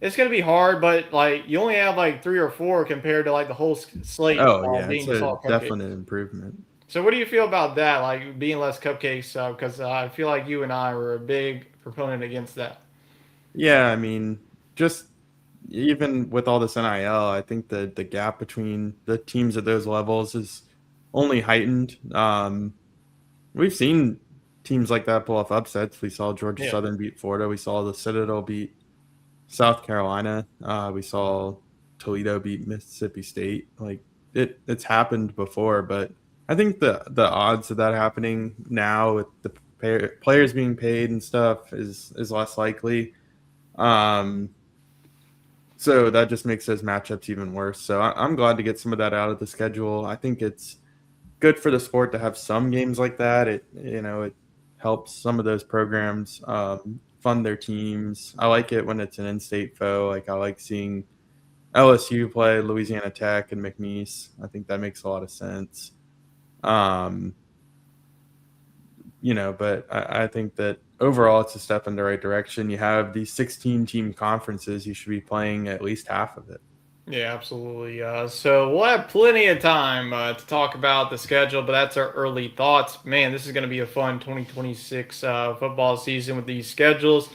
it's going to be hard, but like you only have like 3 or 4 compared to like the whole slate Oh yeah, being it's just a all cupcakes. definite improvement. So, what do you feel about that? Like being less cupcakes? Because I feel like you and I were a big proponent against that. Yeah, I mean, just even with all this NIL, I think the gap between the teams at those levels is only heightened. We've seen teams like that pull off upsets. We saw Georgia Yeah, Southern beat Florida. We saw the Citadel beat South Carolina. We saw Toledo beat Mississippi State. Like it's happened before, but I think the odds of that happening now with the players being paid and stuff is less likely. Um, so that just makes those matchups even worse. So I'm glad to get some of that out of the schedule. I think it's good for the sport to have some games like that. It helps some of those programs fund their teams. I like it when it's an in-state foe. Like I like seeing LSU play Louisiana Tech and McNeese. I think that makes a lot of sense. Um, but I think that overall it's a step in the right direction. You have these 16 team conferences. You should be playing at least half of it. yeah, absolutely. So we'll have plenty of time to talk about the schedule, but that's our early thoughts. Man, this is going to be a fun 2026 football season with these schedules.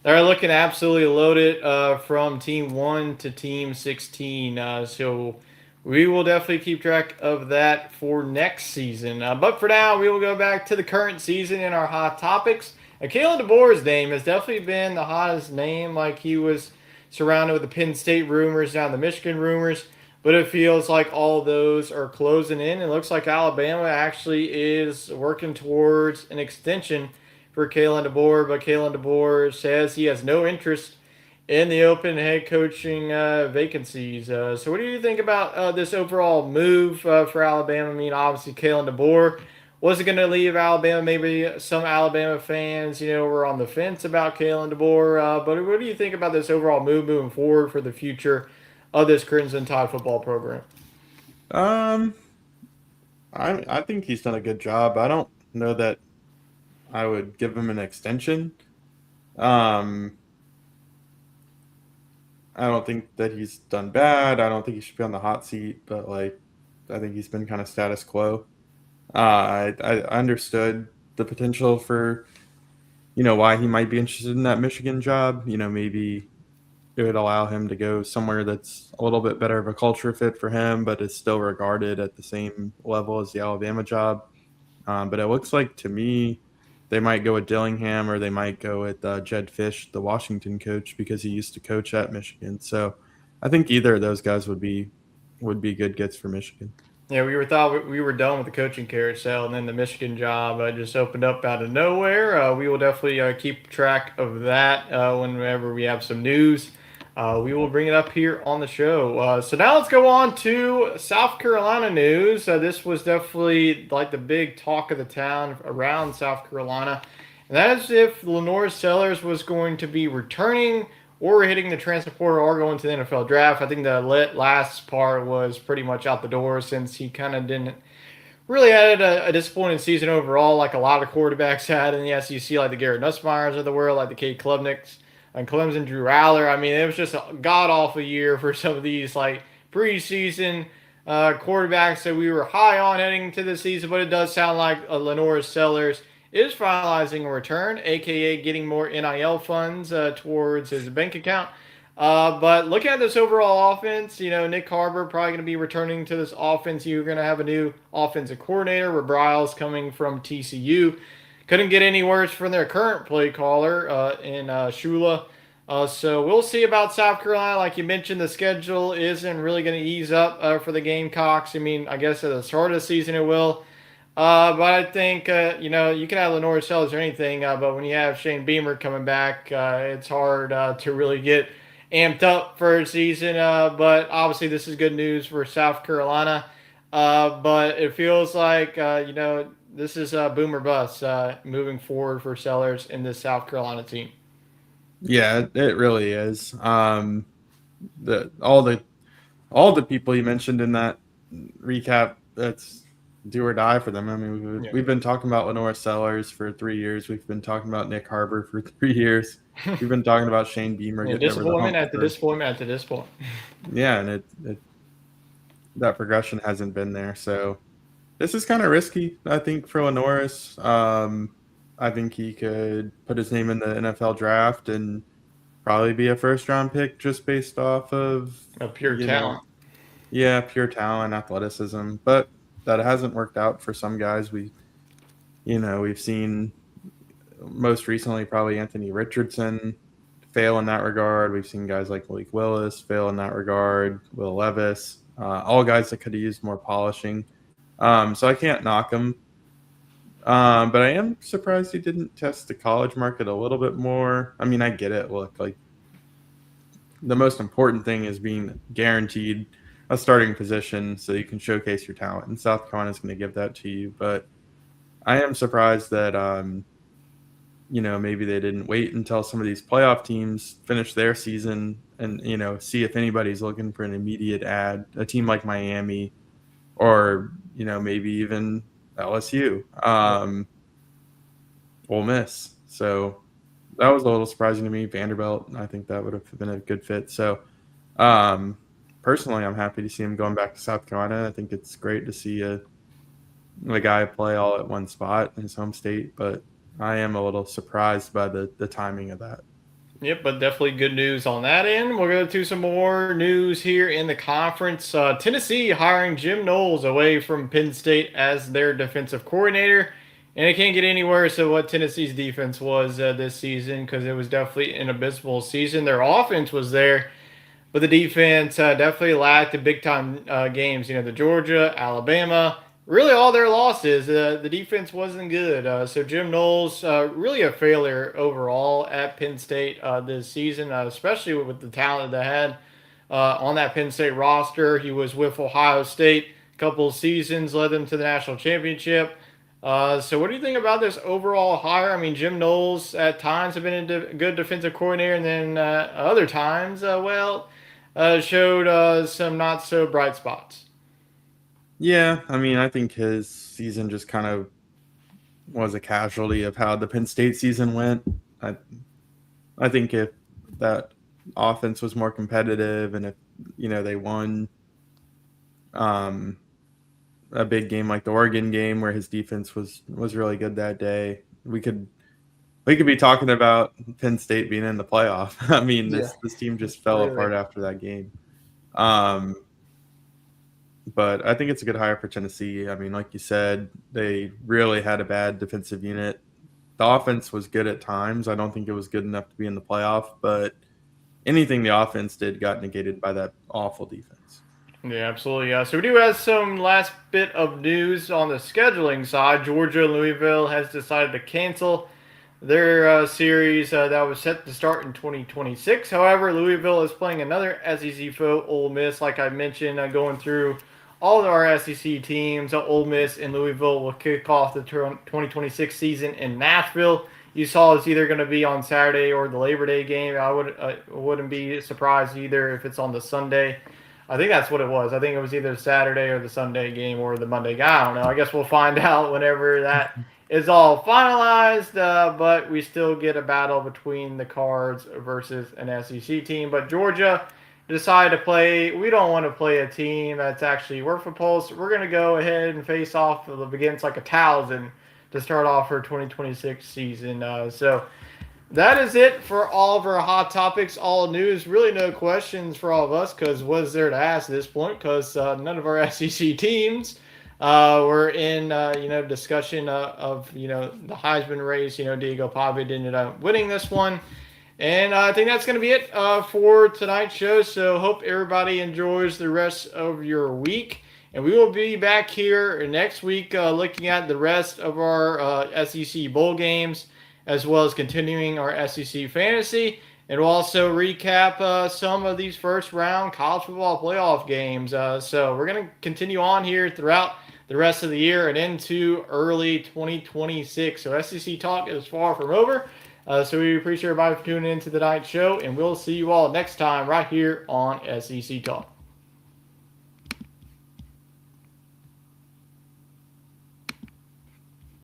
They're looking absolutely loaded from team 1 to team 16. So we will definitely keep track of that for next season. But for now, we will go back to the current season in our hot topics. Kalen DeBoer's name has definitely been the hottest name. Like he was surrounded with the Penn State rumors, now the Michigan rumors. But it feels like all those are closing in. It looks like Alabama actually is working towards an extension for Kalen DeBoer, but Kalen DeBoer says he has no interest in the open head coaching vacancies. So, what do you think about this overall move for Alabama? I mean, obviously, Kalen DeBoer wasn't going to leave Alabama. Maybe some Alabama fans, were on the fence about Kalen DeBoer. But what do you think about this overall move moving forward for the future of this Crimson Tide football program? Um, I think he's done a good job. I don't know that I would give him an extension. Um, I don't think that he's done bad. I don't think he should be on the hot seat, but like I think he's been kind of status quo. I understood the potential for why he might be interested in that Michigan job. Maybe it would allow him to go somewhere that's a little bit better of a culture fit for him, but is still regarded at the same level as the Alabama job. But it looks like to me they might go with Dillingham or they might go with Jed Fish, the Washington coach, because he used to coach at Michigan. So I think either of those guys would be good gets for Michigan. Yeah, we were done with the coaching carousel, and then the Michigan job just opened up out of nowhere. We will definitely keep track of that whenever we have some news. We will bring it up here on the show. So now let's go on to South Carolina news. This was definitely like the big talk of the town around South Carolina, and that is if Lenore Sellers was going to be returning or hitting the transfer portal or going to the NFL draft. I think the last part was pretty much out the door since he kind of didn't really had a disappointing season overall, like a lot of quarterbacks had in the SEC, like the Garrett Nussmeyers of the world, like the Cade Klubniks and Clemson, Drew Rattler. I mean, it was just a god awful year for some of these like preseason quarterbacks that we were high on heading to the season. But it does sound like Lenore Sellers is finalizing a return, aka getting more NIL funds towards his bank account. But looking at this overall offense, Nick Harbour probably going to be returning to this offense. You're going to have a new offensive coordinator with Bryles coming from TCU. Couldn't get any worse from their current play caller in Shula. So we'll see about South Carolina. Like you mentioned, the schedule isn't really going to ease up for the Gamecocks. I mean, I guess at the start of the season it will. But I think, you can have Lenore Sellers or anything, but when you have Shane Beamer coming back, it's hard to really get amped up for a season. But obviously, this is good news for South Carolina. But it feels like, this is boomer bust moving forward for Sellers in this South Carolina team. Yeah, it really is. The all the people you mentioned in that recap, that's do or die for them. I mean, Yeah. we've been talking about Lenore Sellers for 3 years. We've been talking about Nick Harbour for 3 years. We've been talking about Shane Beamer Yeah, getting over the disappointment hump after for disappointment after disappointment. yeah, and it that progression hasn't been there. So this is kind of risky, I think, for Lenoris. I think he could put his name in the NFL draft and probably be a first round pick just based off of A pure you know talent. yeah, pure talent, athleticism. But that hasn't worked out for some guys. We've seen most recently probably Anthony Richardson fail in that regard. We've seen guys like Malik Willis fail in that regard. Will Levis, all guys that could have used more polishing. So I can't knock him. But I am surprised he didn't test the college market a little bit more. I mean, I get it. Look, like the most important thing is being guaranteed a starting position so you can showcase your talent. And South Carolina is going to give that to you. But I am surprised that maybe they didn't wait until some of these playoff teams finish their season and see if anybody's looking for an immediate ad. A team like Miami or maybe even LSU, Ole Miss. So that was a little surprising to me. Vanderbilt, I think that would have been a good fit. So personally, I'm happy to see him going back to South Carolina. I think it's great to see a guy play all at one spot in his home state, but I am a little surprised by the timing of that. Yep, but definitely good news on that end. We'll go to some more news here in the conference. Tennessee hiring Jim Knowles away from Penn State as their defensive coordinator. And it can't get any worse than what Tennessee's defense was this season because it was definitely an abysmal season. Their offense was there, but the defense definitely lacked the big time games. The Georgia, Alabama, really all their losses. The defense wasn't good. So Jim Knowles, really a failure overall at Penn State this season, especially with the talent they had on that Penn State roster. He was with Ohio State a couple of seasons, led them to the national championship. So what do you think about this overall hire? I mean, Jim Knowles at times have been a good defensive coordinator, and then other times, showed some not so bright spots. Yeah, I mean, I think his season just kind of was a casualty of how the Penn State season went. I I think if that offense was more competitive and if they won um, a big game like the Oregon game where his defense was really good that day, we could be talking about Penn State being in the playoff. I mean, Yeah, this team just fell really. apart after that game. Um, but I think it's a good hire for Tennessee. I mean, like you said, they really had a bad defensive unit. The offense was good at times. I don't think it was good enough to be in the playoff, but anything the offense did got negated by that awful defense. Yeah, absolutely. Yeah. So we do have some last bit of news on the scheduling side. Georgia Louisville has decided to cancel their series that was set to start in 2026. However, Louisville is playing another SEC foe, Ole Miss. Like I mentioned, going through all of our SEC teams, Ole Miss and Louisville will kick off the 2026 season in Nashville. You saw it's either going to be on Saturday or the Labor Day game. Wouldn't be surprised either if it's on the Sunday. I think that's what it was. I think it was either Saturday or the Sunday game or the Monday game. I don't know. I guess we'll find out whenever that is all finalized. But we still get a battle between the Cards versus an SEC team. But Georgia decided to play. We don't want to play a team that's actually worth a pulse. We're going to go ahead and face off against like a Towson to start off our 2026 season. So that is it for all of our hot topics, all news. Really, no questions for all of us because what's there to ask at this point? Because none of our SEC teams were in discussion of the Heisman race. Diego Pavia ended up winning this one, and I think that's going to be it for tonight's show. So hope everybody enjoys the rest of your week. And we will be back here next week looking at the rest of our SEC bowl games, as well as continuing our SEC fantasy. And we'll also recap some of these first round college football playoff games. So we're going to continue on here throughout the rest of the year and into early 2026. So SEC talk is far from over. So we appreciate everybody for tuning into tonight's show, and we'll see you all next time right here on SEC Talk.